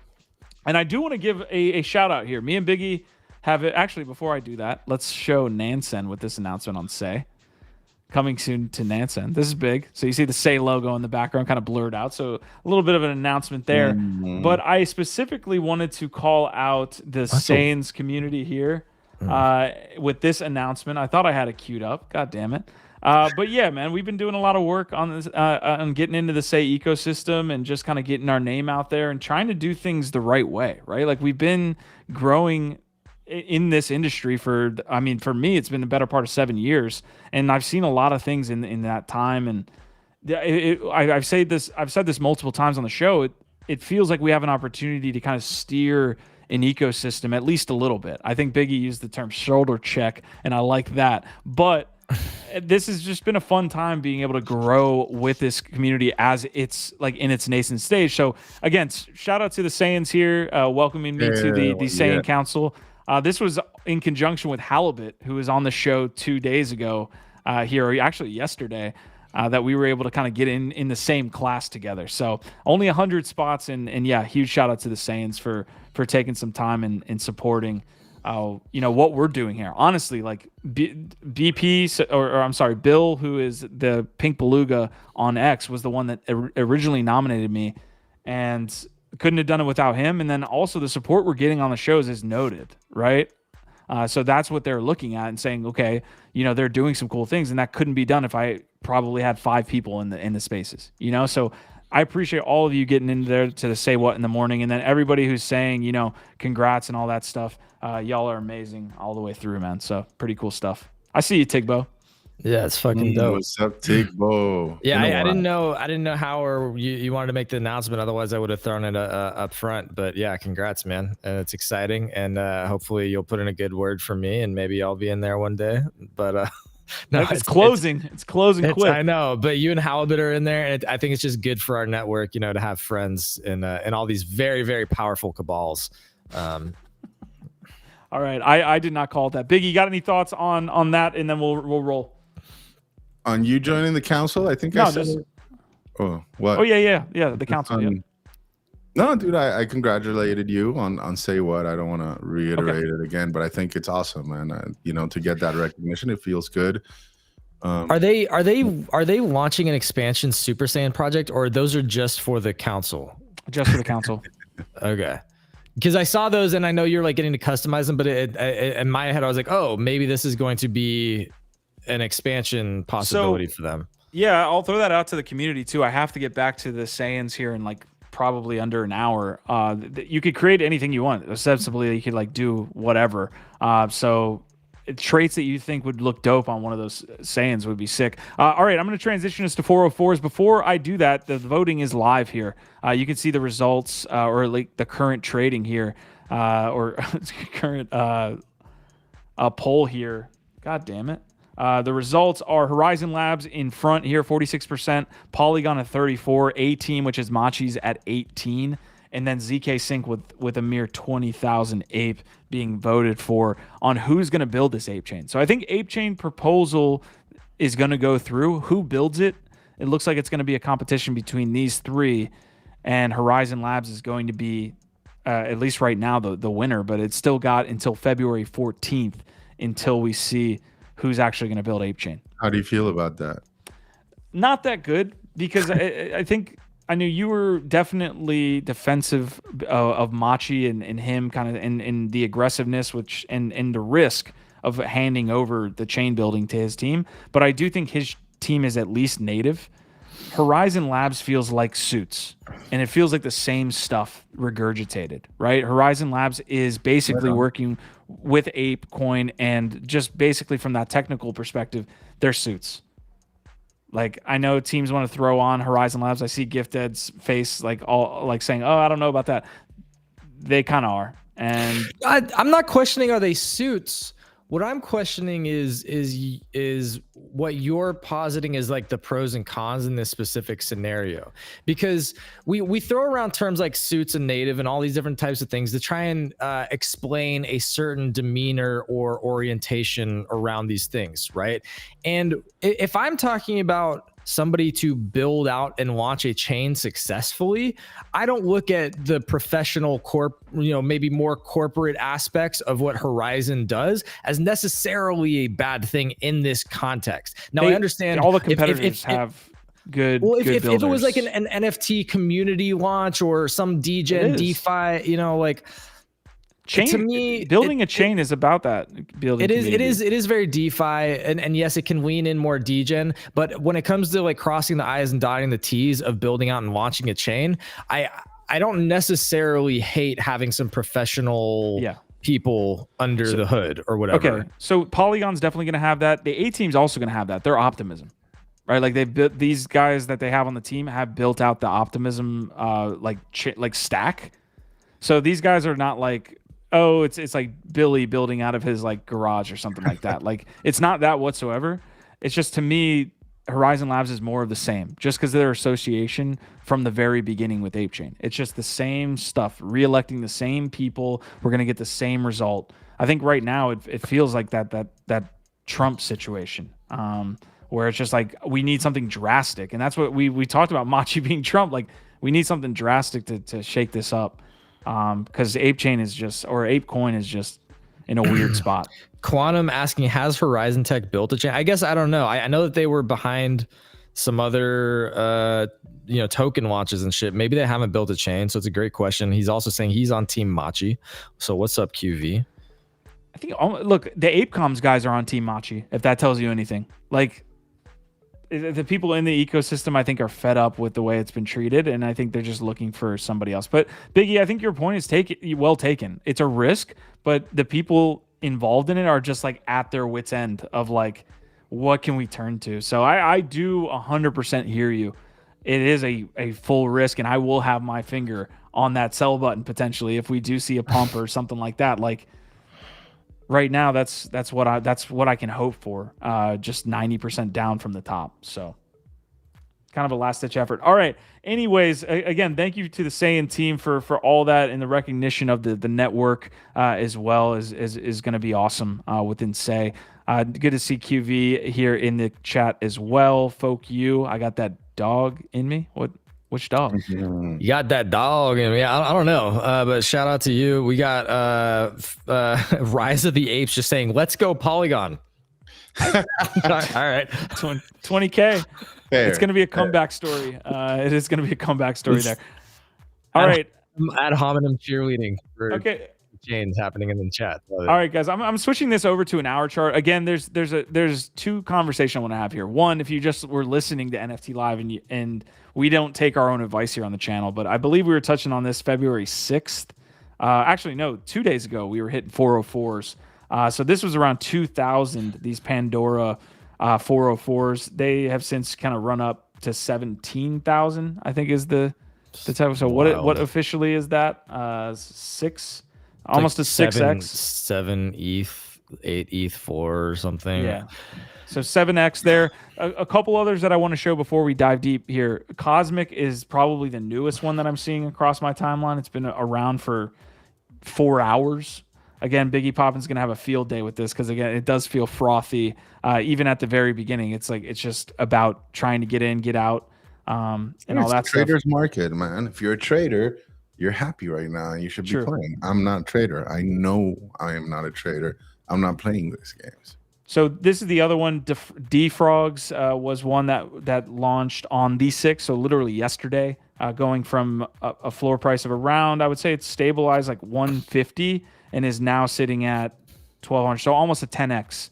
S1: And I do want to give a shout out here. Me and Biggie have it. Actually, before I do that, let's show Nansen with this announcement on Say. Coming soon to Nansen. This is big. So you see the Say logo in the background kind of blurred out. So a little bit of an announcement there. But I specifically wanted to call out the Saiyans community here with this announcement. I thought I had it queued up. God damn it. But yeah, man, we've been doing a lot of work on this, on getting into the Say ecosystem and just kind of getting our name out there and trying to do things the right way, right? Like we've been growing in this industry for me, it's been the better part of 7 years, and I've seen a lot of things in that time. And I've said this multiple times on the show. It feels like we have an opportunity to kind of steer an ecosystem at least a little bit. I think Biggie used the term shoulder check, and I like that. But this has just been a fun time being able to grow with this community as it's like in its nascent stage. So again, shout out to the Saiyans here, welcoming me to the Saiyan Council. This was in conjunction with Halibut, who was on the show 2 days ago here, actually yesterday, that we were able to kind of get in the same class together. So only 100 spots, and huge shout out to the Saiyans for taking some time and supporting what we're doing here. Honestly, like BP, or I'm sorry, Bill, who is the Pink Beluga on X, was the one that originally nominated me, and couldn't have done it without him. And then also the support we're getting on the shows is noted, right? So that's what they're looking at and saying, okay, they're doing some cool things, and that couldn't be done if I probably had 5 people in the spaces, So I appreciate all of you getting in there to say what in the morning, and then everybody who's saying, congrats and all that stuff. Y'all are amazing all the way through, man. So pretty cool stuff. I see you, Tigbo.
S3: Yeah, it's fucking dope.
S4: What's up, Tigbo?
S3: Yeah, I didn't know how or you wanted to make the announcement. Otherwise, I would have thrown it up front. But yeah, congrats, man. It's exciting, and hopefully you'll put in a good word for me, and maybe I'll be in there one day. But
S1: no, it's closing. It's closing quick.
S3: I know, but you and Halibut are in there, and I think it's just good for our network, to have friends in all these very, very powerful cabals.
S1: All right, I did not call it that. Biggie, got any thoughts on that, and then we'll roll.
S4: On you joining the council, I think. Oh, what?
S1: Oh yeah, the council.
S4: No, dude, I congratulated you on Say What. I don't want to reiterate it again, but I think it's awesome, man. To get that recognition, it feels good.
S3: Are they launching an expansion Super Saiyan project, or those are just for the council?
S1: Just for the council.
S3: Okay. Because I saw those, and I know you're like getting to customize them, but in my head, I was like, oh, maybe this is going to be an expansion possibility for them.
S1: Yeah, I'll throw that out to the community too. I have to get back to the Saiyans here in like probably under an hour. You could create anything you want. Ostensibly, you could like do whatever. So traits that you think would look dope on one of those Saiyans would be sick. All right, I'm going to transition us to 404s. Before I do that, the voting is live here. You can see the results or like the current trading here or current poll here. God damn it. The results are Horizon Labs in front here, 46%, Polygon at 34%, A-Team, which is Machi's at 18%, and then ZK Sync with a mere 20,000 ape being voted for on who's going to build this ape chain. So I think ape chain proposal is going to go through. Who builds it? It looks like it's going to be a competition between these three, and Horizon Labs is going to be, at least right now, the winner, but it's still got until February 14th until we see who's actually going to build ape chain.
S4: How do you feel about that?
S1: Not that good, because I think I knew you were definitely defensive of Machi and him kind of in the aggressiveness, which and the risk of handing over the chain building to his team. But I do think his team is at least native. Horizon Labs feels like Suits, and it feels like the same stuff regurgitated, right? Horizon Labs is basically working with Ape Coin, and just basically from that technical perspective, they're Suits. Like, I know teams want to throw on Horizon Labs. I see Gifted's face like all like saying, "Oh, I don't know about that." They kind of are, and
S3: I'm not questioning are they Suits. What I'm questioning is what you're positing is like the pros and cons in this specific scenario, because we throw around terms like Suits and native and all these different types of things to try and explain a certain demeanor or orientation around these things, right? And if I'm talking about somebody to build out and launch a chain successfully, I don't look at the professional maybe more corporate aspects of what Horizon does as necessarily a bad thing in this context. Now, I understand
S1: all the competitors have good.
S3: Well,
S1: good
S3: if it was
S1: builders.
S3: like an NFT community launch or some DGen DeFi, like,
S1: chain,
S3: to me,
S1: building a chain is about that building.
S3: It is very DeFi, and yes, it can lean in more degen. But when it comes to like crossing the I's and dotting the T's of building out and launching a chain, I don't necessarily hate having some professional people under the hood or whatever.
S1: Okay, so Polygon's definitely going to have that. The A team's also going to have that. They're Optimism, right? Like they built, these guys that they have on the team have built out the Optimism like stack. So these guys are not like, oh, it's like Billy building out of his like garage or something like that. Like, it's not that whatsoever. It's just, to me, Horizon Labs is more of the same, just because of their association from the very beginning with Ape Chain. It's just the same stuff, re-electing the same people. We're gonna get the same result. I think right now it feels like that Trump situation, where it's just like we need something drastic, and that's what we talked about Machi being Trump. Like, we need something drastic to shake this up. Because Ape Chain is just, or Ape Coin is just in a weird spot.
S3: Quantum asking, has Horizon Tech built a chain? I guess I don't know. I know that they were behind some other token launches and shit. Maybe they haven't built a chain, so it's a great question. He's also saying he's on Team Machi. So what's up, QV?
S1: I think, look, the ApeComs guys are on Team Machi, if that tells you anything. Like, the people in the ecosystem, I think, are fed up with the way it's been treated, and I think they're just looking for somebody else. But Biggie, I think your point is well taken. It's a risk, but the people involved in it are just like at their wits' end of like, what can we turn to? So I do 100% hear you. It is a full risk, and I will have my finger on that sell button potentially if we do see a pump or something like that. Like, right now, that's what I can hope for. Just 90% down from the top. So kind of a last ditch effort. All right. Anyways, again, thank you to the Saiyan team for all that, and the recognition of the network as well is going to be awesome within Say. Good to see QV here in the chat as well. Folk you, I got that dog in me. Which dog?
S3: You got that dog in me. I don't know, but shout out to you. We got Rise of the Apes just saying, let's go Polygon. All right.
S1: 20K.
S4: Fair,
S1: it's going to be a comeback story. It is going to be a comeback story there. All right.
S3: Ad hominem cheerleading.
S1: Okay.
S3: chains happening in the chat.
S1: All right, guys, I'm switching this over to an hour chart. Again, there's two conversations I want to have here. One, if you just were listening to NFT Live and we don't take our own advice here on the channel, but I believe we were touching on this February 6th. Actually, no, 2 days ago we were hitting 404s. So this was around 2,000. These Pandora 404s. They have since kind of run up to 17,000. I think is the type. So what officially is that? 6. Almost a 6x.
S3: 7 ETH, 8 ETH 4 or something.
S1: Yeah. So 7x there. A couple others that I want to show before we dive deep here. Cosmic is probably the newest one that I'm seeing across my timeline. It's been around for 4 hours. Again, Biggie Poppin's going to have a field day with this because, again, it does feel frothy. Even at the very beginning, it's just about trying to get in, get out, and all that stuff.
S4: Trader's market, man. If you're a trader, you're happy right now. You should be playing. I'm not a trader. I know I am not a trader. I'm not playing these games.
S1: So this is the other one. Defrogs was one that launched on the 6th, so literally yesterday, going from a floor price of around, I would say it's stabilized like 150 and is now sitting at 1,200. So almost a 10x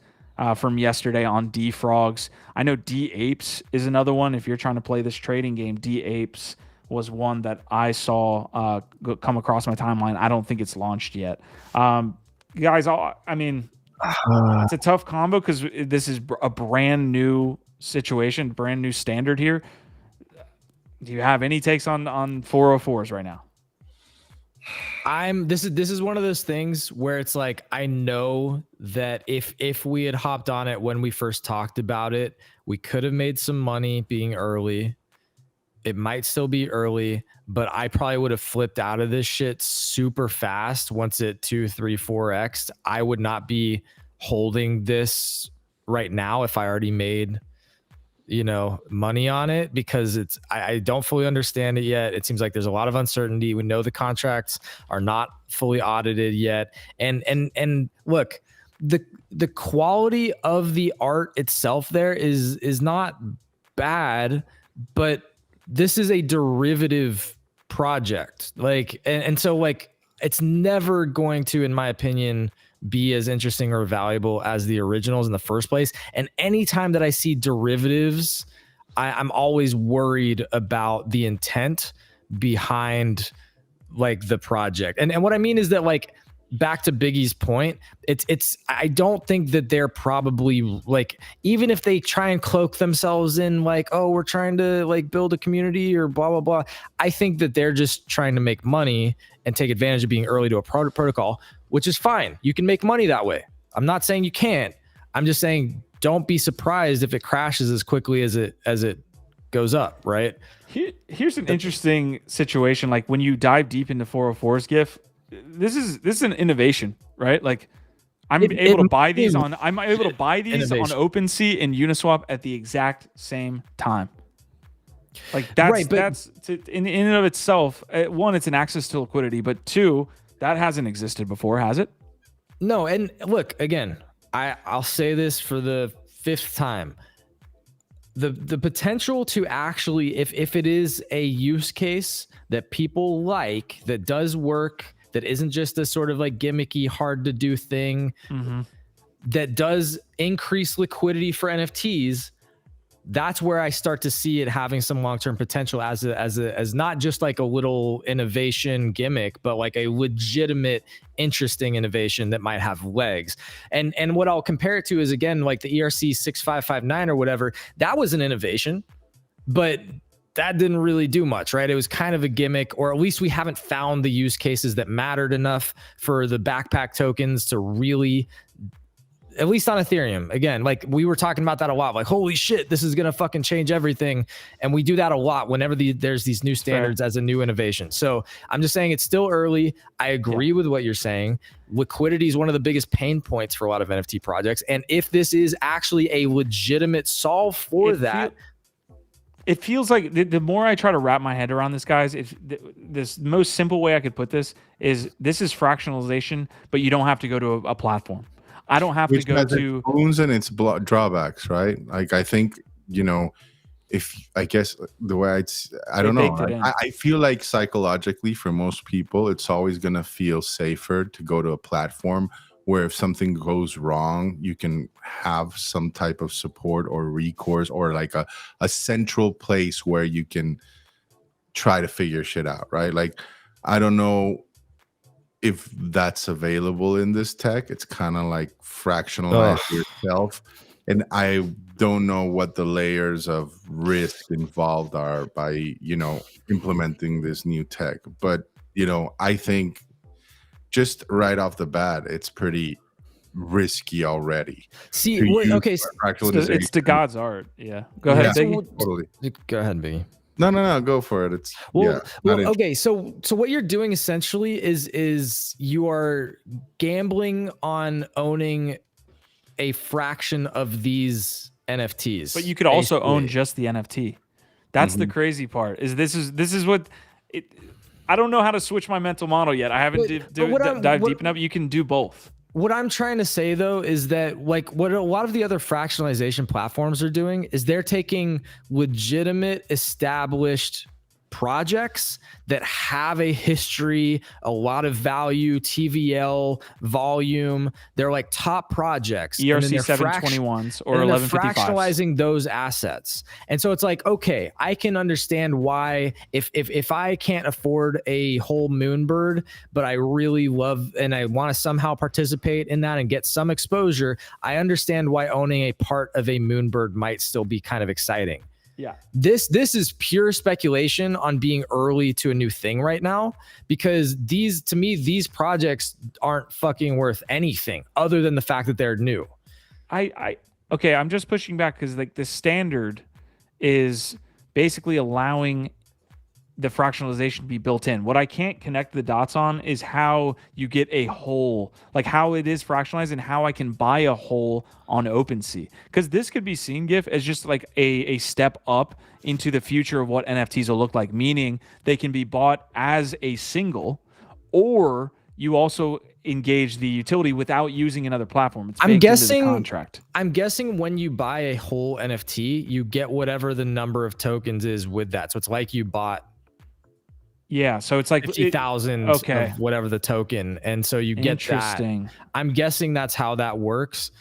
S1: from yesterday on Defrogs. I know D-Apes is another one. If you're trying to play this trading game, D-Apes was one that I saw come across my timeline. I don't think it's launched yet. Guys, I mean, it's a tough combo because this is a brand new situation, brand new standard here. Do you have any takes on 404s right now?
S3: This is one of those things where it's like, I know that if we had hopped on it when we first talked about it, we could have made some money being early. It might still be early, but I probably would have flipped out of this shit super fast once it 2, 3, 4x. I would not be holding this right now if I already made, money on it, because I don't fully understand it yet. It seems like there's a lot of uncertainty. We know the contracts are not fully audited yet. And look, the quality of the art itself there is not bad, but this is a derivative project. So it's never going to, in my opinion, be as interesting or valuable as the originals in the first place. And anytime that I see derivatives, I'm always worried about the intent behind the project. And what I mean is that back to Biggie's point, I don't think that they're probably even if they try and cloak themselves in we're trying to build a community or blah blah blah, I think that they're just trying to make money and take advantage of being early to a protocol, which is fine. You can make money that way. I'm not saying you can't. I'm just saying don't be surprised if it crashes as quickly as it goes up, right?
S1: Here's an interesting situation. When you dive deep into 404's GIF, this is an innovation, right? I'm able to buy these on OpenSea and Uniswap at the exact same time. That's in and of itself. One, it's an access to liquidity, but two, that hasn't existed before, has it?
S3: No, and look, again, I'll say this for the 5th time. The potential to actually, if it is a use case that people that does work, that isn't just a sort of gimmicky, hard to do thing, that does increase liquidity for NFTs, that's where I start to see it having some long-term potential as not just a little innovation gimmick, but a legitimate, interesting innovation that might have legs. And what I'll compare it to is, again, the ERC404 or whatever. That was an innovation, but that didn't really do much, right? It was kind of a gimmick, or at least we haven't found the use cases that mattered enough for the backpack tokens to really, at least on Ethereum. Again, we were talking about that a lot, holy shit, this is going to fucking change everything. And we do that a lot whenever there's these new standards as a new innovation. So I'm just saying it's still early. I agree with what you're saying. Liquidity is one of the biggest pain points for a lot of NFT projects. And if this is actually a legitimate solve for
S1: it feels like the more I try to wrap my head around this, guys, this most simple way I could put this is fractionalization, but you don't have to go to a platform. I don't have to go to
S4: its boons and its drawbacks, right? I think if I guess the way I don't know.
S1: baked it in.
S4: I feel like psychologically for most people, it's always gonna feel safer to go to a platform where if something goes wrong, you can have some type of support or recourse or like a central place where you can try to figure shit out, right? Like, I don't know if that's available in this tech. It's kind of like fractionalize yourself. And I don't know what the layers of risk involved are by, implementing this new tech. But, I think just right off the bat, it's pretty risky already.
S3: See,
S1: it's the God's art. Yeah. Go ahead, Biggie.
S4: Totally.
S3: Go ahead, Biggie.
S4: No, go for it. It's
S3: okay. So what you're doing essentially is you are gambling on owning a fraction of these NFTs.
S1: But you could also own just the NFT. That's the crazy part. This is what it. I don't know how to switch my mental model yet. I haven't dived deep enough. You can do both.
S3: What I'm trying to say though is that like what a lot of the other fractionalization platforms are doing is they're taking legitimate established projects that have a history, a lot of value, TVL, volume. They're like top projects.
S1: ERC 721s or 1155s.
S3: Fractionalizing those assets. And so it's like, okay, I can understand why if I can't afford a whole Moonbird, but I really love and I want to somehow participate in that and get some exposure, I understand why owning a part of a Moonbird might still be kind of exciting.
S1: Yeah.
S3: This is pure speculation on being early to a new thing right now, because these projects aren't fucking worth anything other than the fact that they're new.
S1: Okay, I'm just pushing back because like the standard is basically allowing the fractionalization to be built in. What I can't connect the dots on is how you get a whole, like how it is fractionalized and how I can buy a whole on OpenSea. Because this could be seen, GIF, as just like a step up into the future of what NFTs will look like, meaning they can be bought as a single, or you also engage the utility without using another platform. It's baked into the contract.
S3: I'm guessing when you buy a whole NFT, you get whatever the number of tokens is with that. So it's like you bought
S1: so it's like
S3: 50,000 of whatever the token. And so you get that. I'm guessing that's how that works.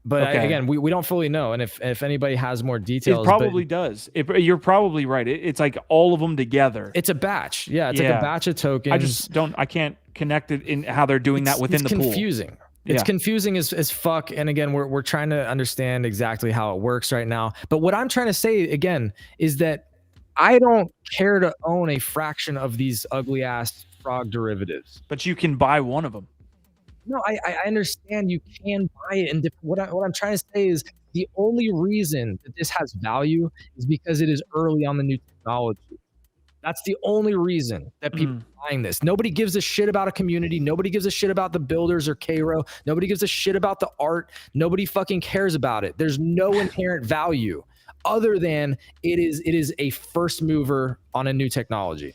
S3: But again, we don't fully know. And if anybody has more details,
S1: it probably does. You're probably right. It's like all of them together.
S3: It's a batch. Yeah. It's like a batch of tokens.
S1: I can't connect it in how they're doing that within the pool.
S3: It's confusing. It's confusing as fuck. And again, we're trying to understand exactly how it works right now. But what I'm trying to say again is that I don't care to own a fraction of these ugly ass frog derivatives.
S1: But you can buy one of them.
S3: No, I understand you can buy it. And what I'm trying to say is the only reason that this has value is because it is early on the new technology. That's the only reason that people are buying this. Nobody gives a shit about a community. Nobody gives a shit about the builders or Cairo. Nobody gives a shit about the art. Nobody fucking cares about it. There's no inherent value other than it is a first mover on a new technology.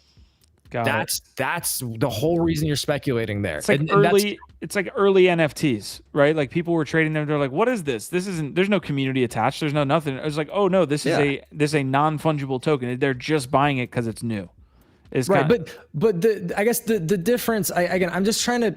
S3: That's the whole reason you're speculating there.
S1: It's like it's like early NFTs, right? Like people were trading them. They're like, what is this? There's no community attached. There's no nothing. It was like, oh no, this is a non-fungible token. They're just buying it because it's new. It's
S3: right. But I guess the difference, I'm just trying to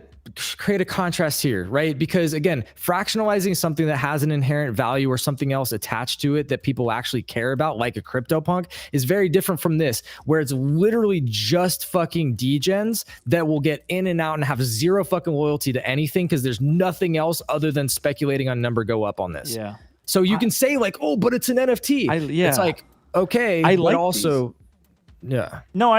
S3: create a contrast here, right? Because again, fractionalizing something that has an inherent value or something else attached to it that people actually care about, like a CryptoPunk, is very different from this, where it's literally just fucking degens that will get in and out and have zero fucking loyalty to anything because there's nothing else other than speculating on number go up on this.
S1: Yeah.
S3: So you can say like, oh, but it's an NFT. It's like, okay, but also, yeah.
S1: No,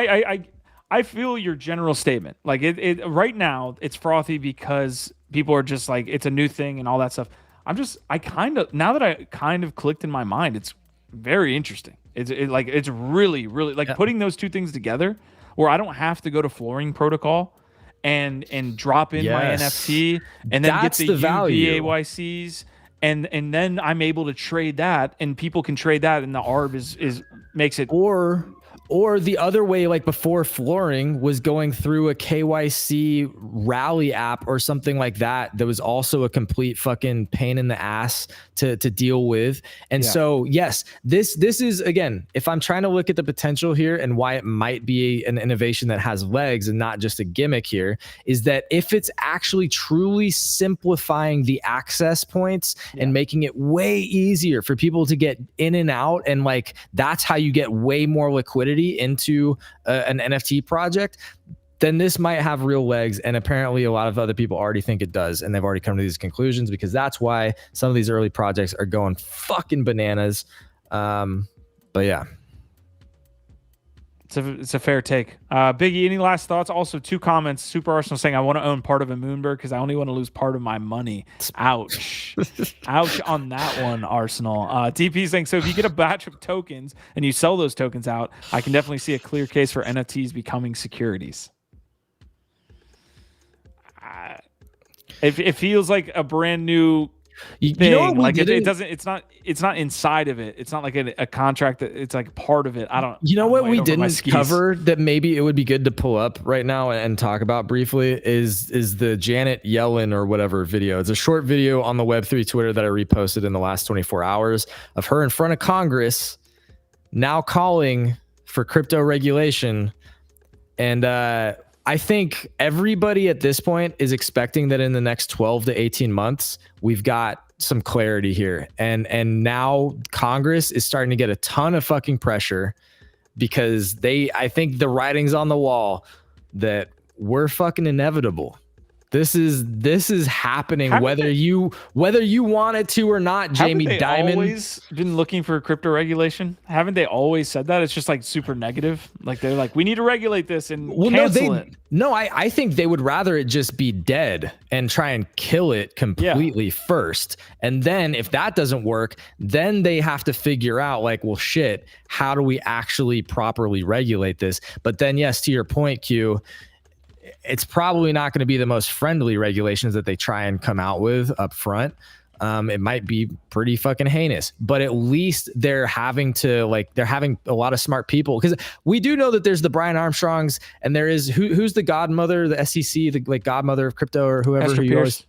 S1: I feel your general statement. Like it right now, it's frothy because people are just like, it's a new thing and all that stuff. Now that I kind of clicked in my mind, it's very interesting. It's really, really like putting those two things together where I don't have to go to Flooring Protocol and drop in my NFT and then get the UVAYCs. And then I'm able to trade that and people can trade that and the ARB is makes it.
S3: Or the other way, like before flooring, was going through a KYC rally app or something like that. That was also a complete fucking pain in the ass to deal with. And so, yes, this is, again, if I'm trying to look at the potential here and why it might be an innovation that has legs and not just a gimmick here, is that if it's actually truly simplifying the access points and making it way easier for people to get in and out, and like that's how you get way more liquidity into an NFT project, then this might have real legs. And apparently a lot of other people already think it does, and they've already come to these conclusions, because that's why some of these early projects are going fucking bananas. But yeah,
S1: it's a fair take. Biggie, any last thoughts? Also, 2 comments. Super Arsenal saying, I want to own part of a Moonbird because I only want to lose part of my money. Ouch. Ouch on that one, Arsenal. TP saying, so if you get a batch of tokens and you sell those tokens out, I can definitely see a clear case for NFTs becoming securities. It feels like a brand new thing.
S3: You know what we
S1: like
S3: did?
S1: it's not inside of it. It's not like a contract that it's like part of it. I don't.
S3: You know what we didn't
S1: skis.
S3: cover that maybe it would be good to pull up right now and talk about briefly is the Janet Yellen or whatever video. It's a short video on the Web3 Twitter that I reposted in the last 24 hours of her in front of Congress now calling for crypto regulation. And I think everybody at this point is expecting that in the next 12 to 18 months, we've got some clarity here. And now Congress is starting to get a ton of fucking pressure, because I think the writing's on the wall that we're fucking inevitable. This is happening, whether you want it to or not. Jamie
S1: Haven't they
S3: Dimon
S1: always been looking for crypto regulation? Haven't they always said that? It's just like super negative. Like they're like, we need to regulate this and cancel it.
S3: No, I think they would rather it just be dead and try and kill it completely first. And then if that doesn't work, then they have to figure out like, well, shit, how do we actually properly regulate this? But then, yes, to your point, Q, it's probably not going to be the most friendly regulations that they try and come out with up front. It might be pretty fucking heinous, but at least they're having a lot of smart people, because we do know that there's the Brian Armstrongs, and there is who's the godmother, the SEC, the like godmother of crypto or whoever.
S1: Esther Pierce.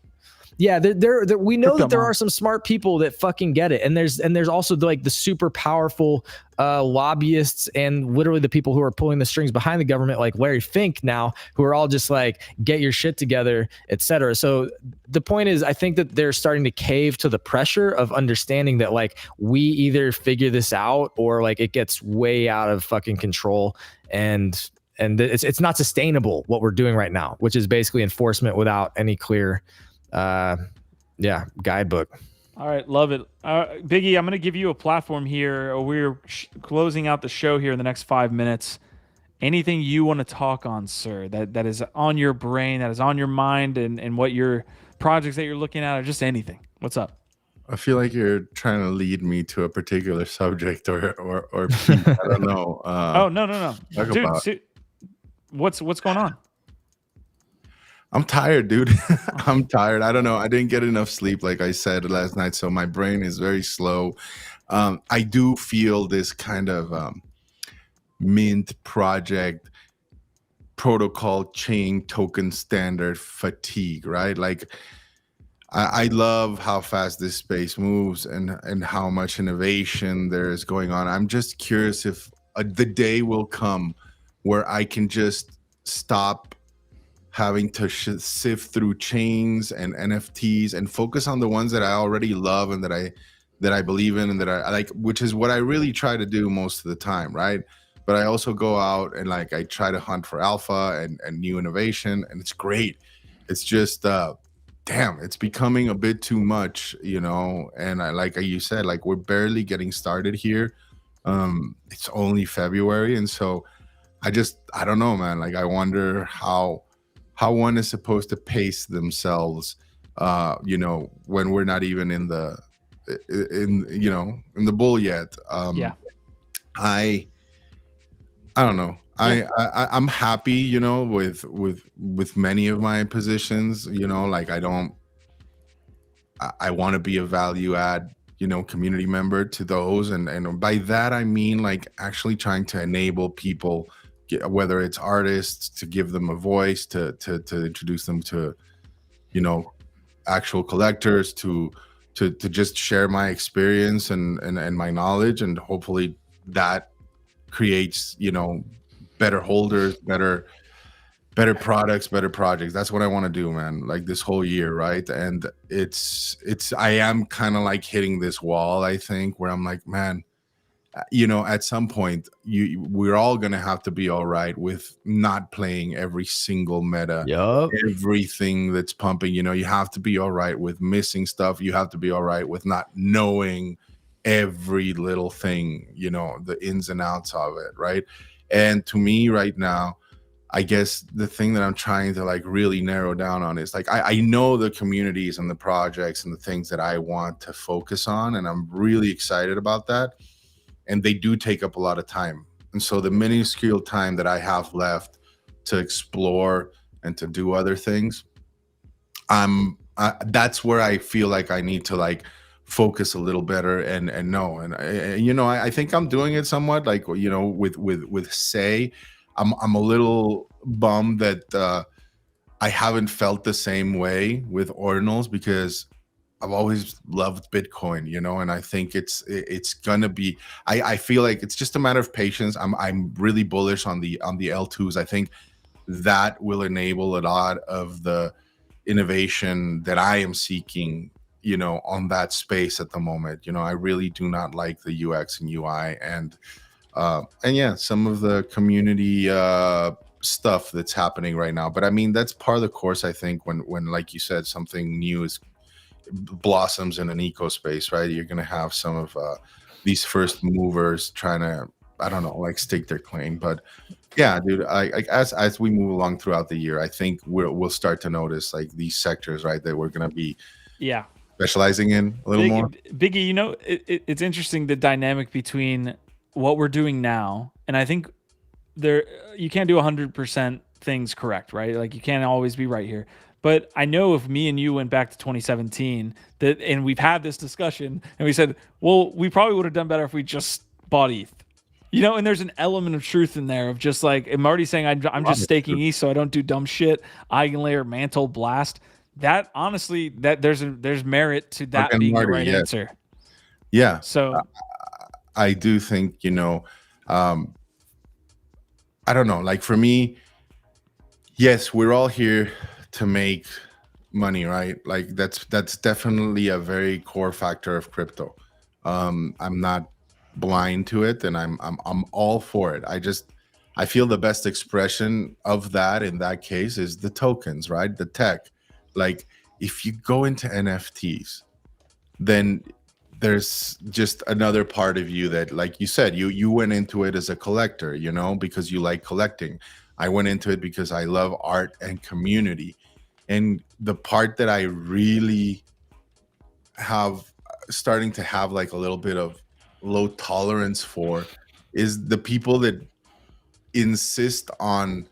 S3: Yeah, we know that there
S1: mom.
S3: are some smart people that fucking get it, and there's also the super powerful lobbyists and literally the people who are pulling the strings behind the government, like Larry Fink now, who are all just like, get your shit together, etc. So the point is, I think that they're starting to cave to the pressure of understanding that like we either figure this out or like it gets way out of fucking control, and it's not sustainable what we're doing right now, which is basically enforcement without any clear guidebook.
S1: All right, love it. Biggie, I'm going to give you a platform here. We're closing out the show here in the next 5 minutes. Anything you want to talk on, sir, that is on your brain, that is on your mind, and what your projects that you're looking at, or just anything. What's up?
S4: I feel like you're trying to lead me to a particular subject or I don't know.
S1: Oh, no. Dude, what's going on?
S4: I'm tired, dude. I'm tired. I don't know. I didn't get enough sleep, like I said last night, so my brain is very slow. I do feel this kind of mint project protocol chain token standard fatigue, right? Like I love how fast this space moves and how much innovation there is going on. I'm just curious if the day will come where I can just stop having to sift through chains and NFTs and focus on the ones that I already love and that I believe in and that I like, which is what I really try to do most of the time, right? But I also go out and like I try to hunt for alpha and new innovation, and it's great. It's just damn, it's becoming a bit too much, you know. And I, like you said, like we're barely getting started here. It's only February, and so I don't know, man. Like I wonder how one is supposed to pace themselves, you know, when we're not even in the bull yet. I don't know. I'm happy, you know, with many of my positions, you know, like I want to be a value add, community member to those, and by that I mean like actually trying to enable people, whether it's artists, to give them a voice, to introduce them to actual collectors, to just share my experience and my knowledge, and hopefully that creates better holders, better products, better projects. That's what I want to do, man, like this whole year, right? And I am kind of like hitting this wall, I think, where I'm like, man, at some point we're all gonna have to be all right with not playing every single meta, everything that's pumping. You have to be all right with missing stuff. You have to be all right with not knowing every little thing, the ins and outs of it, right? And to me right now, I guess the thing that I'm trying to like really narrow down on is like I know the communities and the projects and the things that I want to focus on, and I'm really excited about that. And they do take up a lot of time. And so the minuscule time that I have left to explore and to do other things, that's where I feel like I need to like focus a little better and know. And I think I'm doing it somewhat, like with Say. I'm a little bummed that I haven't felt the same way with Ordinals, because I've always loved Bitcoin, and I think it's gonna be. I feel like it's just a matter of patience. I'm really bullish on the L2s. I think that will enable a lot of the innovation that I am seeking, on that space at the moment. I really do not like the UX and UI and yeah, some of the community stuff that's happening right now. But I mean, that's part of the course, I think, when like you said, something new blossoms in an eco space, right? You're gonna have some of these first movers trying to, I don't know, like stake their claim. But yeah, dude, as we move along throughout the year, I think we'll start to notice like these sectors, right, that we're gonna be specializing in a little more.
S1: Biggie, it's interesting, the dynamic between what we're doing now, and I think you can't do 100% things correct, right? Like you can't always be right here. But I know if me and you went back to 2017, and we've had this discussion, and we said, well, we probably would have done better if we just bought ETH. And there's an element of truth in there of just like, I'm already saying I'm just staking ETH so I don't do dumb shit. Eigenlayer, Mantle, Blast. That honestly, that there's merit to that being the right answer.
S4: Yeah.
S1: So
S4: I do think, I don't know, like for me, yes, we're all here to make money, right? Like that's definitely a very core factor of crypto. I'm not blind to it, and I'm all for it. I feel the best expression of that in that case is the tokens, right? The tech. Like if you go into NFTs, then there's just another part of you that, like you said, you went into it as a collector, because you like collecting. I went into it because I love art and community. And the part that I really starting to have like a little bit of low tolerance for is the people that insist on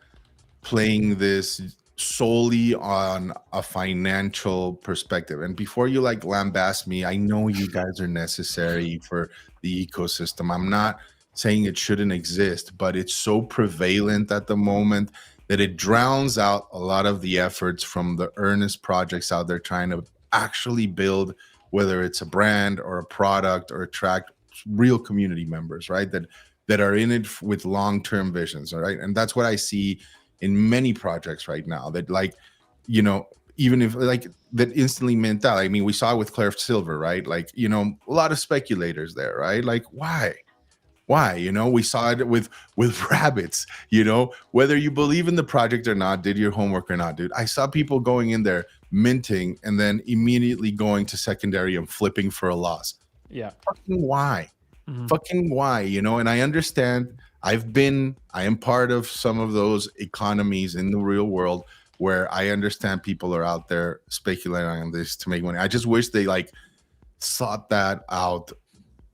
S4: playing this solely on a financial perspective. And before you like lambast me, I know you guys are necessary for the ecosystem. I'm not saying it shouldn't exist, but it's so prevalent at the moment that it drowns out a lot of the efforts from the earnest projects out there trying to actually build, whether it's a brand or a product, or attract real community members, right? That are in it with long-term visions, all right? And that's what I see in many projects right now, that like, even if like that instantly mint out. I mean, we saw it with Claire Silver, right? Like, a lot of speculators there, right? Like why? We saw it with rabbits, whether you believe in the project or not, did your homework or not, dude. I saw people going in there minting and then immediately going to secondary and flipping for a loss.
S1: Yeah.
S4: Fucking why? Fucking why? And I understand. I am part of some of those economies in the real world where I understand people are out there speculating on this to make money. I just wish they like sought that out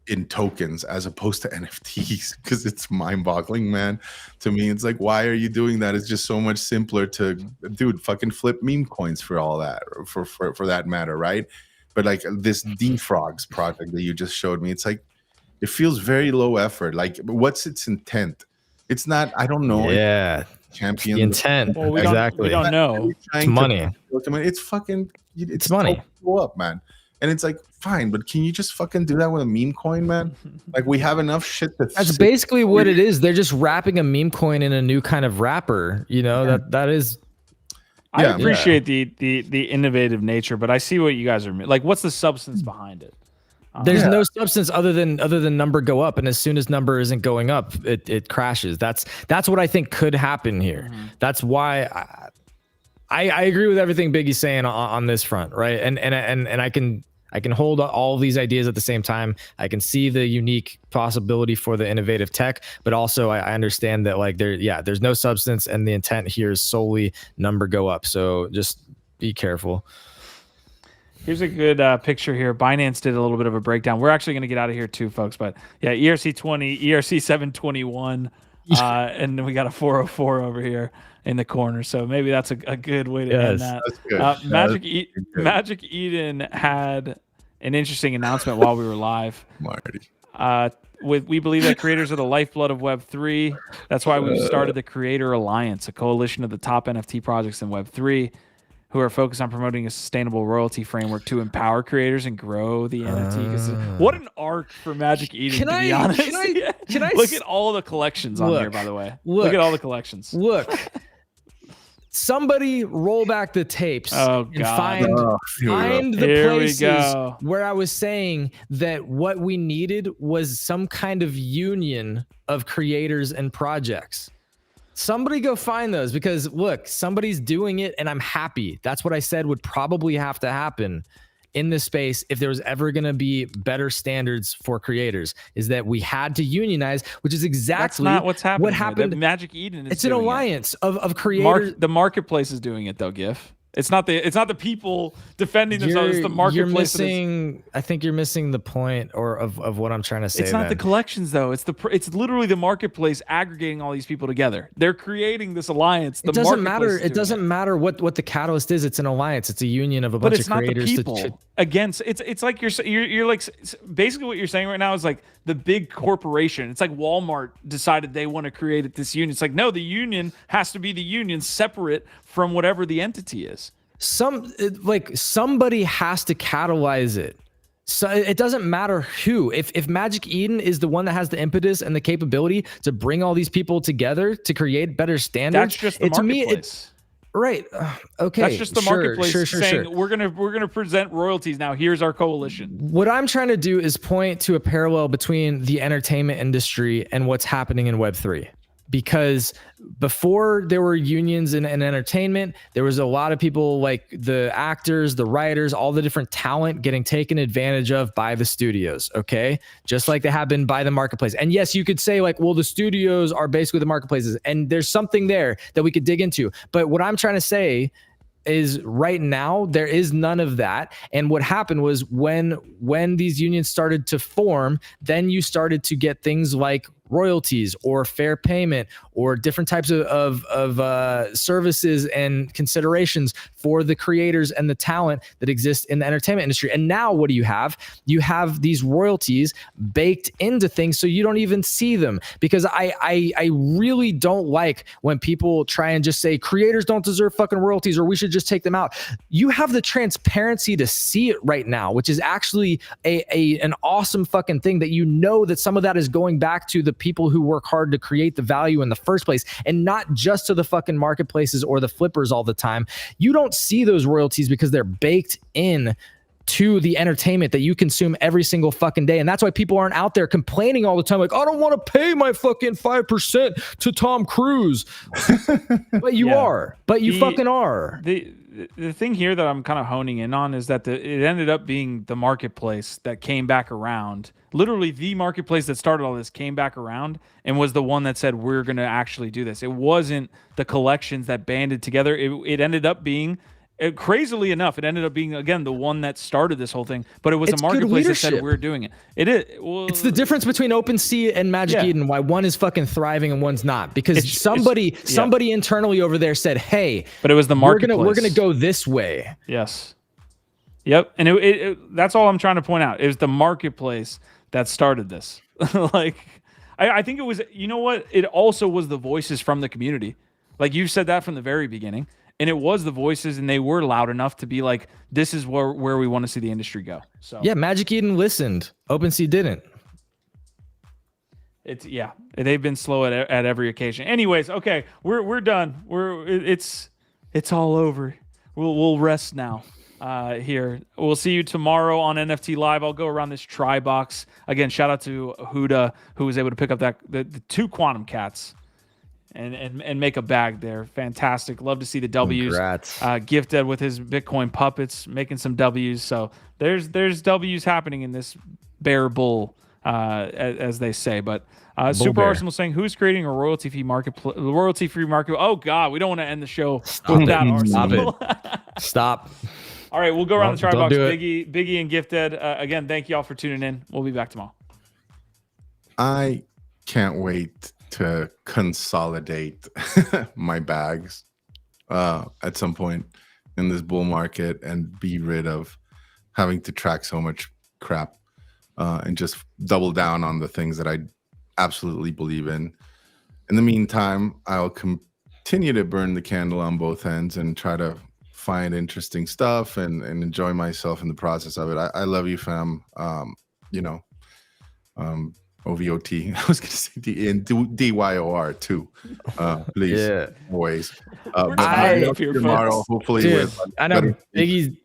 S4: in tokens as opposed to NFTs, because it's mind-boggling, man. To me, it's like, why are you doing that? It's just so much simpler to, dude, fucking flip meme coins for all that, for that matter, right? but like this defrogs project that you just showed me, it's like it feels very low effort. Like, what's its intent? It's not. I don't know.
S3: Yeah,
S4: champion
S3: the intent.
S1: Well, we
S3: exactly.
S1: don't know.
S3: It's money.
S4: It's fucking. It's
S3: money.
S4: Go up, man. And it's like, fine, but can you just fucking do that with a meme coin, man? Like, we have enough shit
S3: that's basically what it is. They're just wrapping a meme coin in a new kind of wrapper. You know, that is.
S1: I appreciate the innovative nature, but I see what you guys are like. What's the substance behind it?
S3: There's no substance other than number go up, and as soon as number isn't going up, it crashes. That's what I think could happen here. That's why I agree with everything Biggie's saying on this front, right? And I can hold all of these ideas at the same time. I can see the unique possibility for the innovative tech, but also I understand that like there's no substance, and the intent here is solely number go up. So just be careful.
S1: Here's a good picture here. Binance did a little bit of a breakdown. We're actually going to get out of here too, folks. But yeah, ERC20, ERC721, and then we got a 404 over here in the corner. So maybe that's a good way to end that.
S4: That's good.
S1: Magic Eden had an interesting announcement while we were live.
S4: Marty.
S1: We believe that creators are the lifeblood of Web3. That's why we've started the Creator Alliance, a coalition of the top NFT projects in Web3 who are focused on promoting a sustainable royalty framework to empower creators and grow the NFT. What an arc for Magic Eden, to be honest.
S3: Can I
S1: look at all the collections on here, by the way. Look at all the collections.
S3: Look. Somebody roll back the tapes and find the places where I was saying that what we needed was some kind of union of creators and projects. Somebody go find those, because look, somebody's doing it and I'm happy. That's what I said would probably have to happen in this space if there was ever going to be better standards for creators, is that we had to unionize, which is exactly
S1: not what's happening.
S3: What happened.
S1: Magic Eden is
S3: it's an alliance of creators.
S1: The marketplace is doing it though, GIF. It's not the people defending themselves. It's the marketplace.
S3: I think you're missing the point of what I'm trying to say.
S1: It's not the collections though. It's literally the marketplace aggregating all these people together. They're creating this alliance.
S3: It doesn't matter. It doesn't matter what the catalyst is. It's an alliance. It's a union of a bunch of creators.
S1: But it's not the people against. It's like you're like basically what you're saying right now is like the big corporation. It's like Walmart decided they want to create this union. It's like, no, the union has to be the union separate from whatever the entity is. Somebody has to catalyze it. So it doesn't matter who. If Magic Eden is the one that has the impetus and the capability to bring all these people together to create better standards, that's just the marketplace.
S3: Right. Okay.
S1: That's just the marketplace saying we're gonna present royalties now. Here's our coalition.
S3: What I'm trying to do is point to a parallel between the entertainment industry and what's happening in Web3. Because before there were unions in entertainment, there was a lot of people like the actors, the writers, all the different talent getting taken advantage of by the studios. Okay. Just like they have been by the marketplace. And yes, you could say like, well, the studios are basically the marketplaces, and there's something there that we could dig into. But what I'm trying to say is right now there is none of that. And what happened was when these unions started to form, then you started to get things like royalties or fair payment or different types of services and considerations for the creators and the talent that exist in the entertainment industry. And now what do you have? You have these royalties baked into things so you don't even see them, because I really don't like when people try and just say creators don't deserve fucking royalties or we should just take them out. You have the transparency to see it right now, which is actually an awesome fucking thing, that you know that some of that is going back to the people who work hard to create the value in the first place, and not just to the fucking marketplaces or the flippers all the time. You don't see those royalties because they're baked in to the entertainment that you consume every single fucking day. And that's why people aren't out there complaining all the time. Like, I don't want to pay my fucking 5% to Tom Cruise. But you are. But you fucking are.
S1: The thing here that I'm kind of honing in on is that it ended up being the marketplace that came back around. Literally, the marketplace that started all this came back around and was the one that said, we're going to actually do this. It wasn't the collections that banded together. It ended up being, crazily enough, it ended up being, again, the one that started this whole thing. But it was a marketplace that said, we're doing it. It is. Well,
S3: it's the difference between OpenSea and Magic Eden, why one is fucking thriving and one's not. Because somebody internally over there said, hey,
S1: but it was the marketplace.
S3: We're gonna go this way.
S1: Yes. Yep. And that's all I'm trying to point out. It was the marketplace that started this. Like, I think it was, you know what? It also was the voices from the community. Like you said that from the very beginning. And it was the voices, and they were loud enough to be like, this is where we want to see the industry go. So
S3: yeah, Magic Eden listened. OpenSea didn't.
S1: They've been slow at every occasion. Anyways, okay, we're done. It's all over. We'll rest now. Here, we'll see you tomorrow on NFT Live. I'll go around this try box again. Shout out to Huda, who was able to pick up the 2 quantum cats and make a bag there. Fantastic. Love to see the W's.
S3: Congrats.
S1: Gifted with his Bitcoin puppets making some W's. So there's W's happening in this bear bull, as they say. But Super
S3: bear.
S1: Arsenal saying, who's creating a royalty-free market? Royalty-free market. Oh God, we don't want to end the show
S3: Stop
S1: with
S3: it.
S1: that, Arsenal.
S3: Stop it. Stop.
S1: All right, we'll go around the try
S3: Don't
S1: box.
S3: do it.
S1: Biggie and Gifted. Again, thank you all for tuning in. We'll be back tomorrow.
S4: I can't wait to consolidate my bags at some point in this bull market and be rid of having to track so much crap and just double down on the things that I absolutely believe in. In the meantime, I'll continue to burn the candle on both ends and try to find interesting stuff and enjoy myself in the process of it. I love you, fam. OVOT. I was going to say DYOR too. Please,
S3: Yeah.
S4: always.
S1: I love your
S4: tomorrow,
S1: folks.
S4: hopefully.
S3: Dude,
S4: with
S3: I know
S4: better-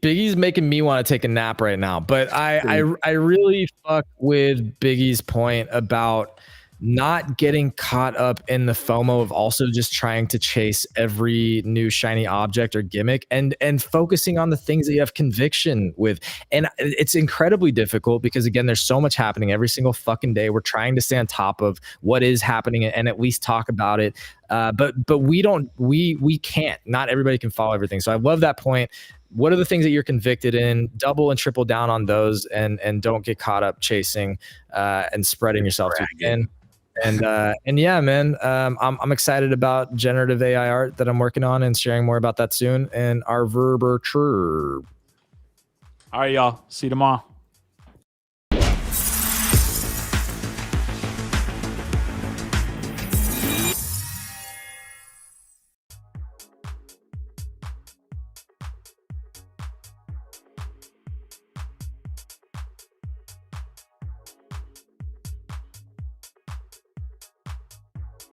S3: Biggie's making me want to take a nap right now, but I really fuck with Biggie's point about not getting caught up in the FOMO of also just trying to chase every new shiny object or gimmick and focusing on the things that you have conviction with. And it's incredibly difficult because again, there's so much happening every single fucking day. We're trying to stay on top of what is happening and at least talk about it. But we can't, not everybody can follow everything. So I love that point. What are the things that you're convicted in? Double and triple down on those and don't get caught up chasing and spreading yourself too thin. And yeah, man, I'm excited about generative AI art that I'm working on and sharing more about that soon. And our verber chirp.
S1: All right, y'all. See you tomorrow.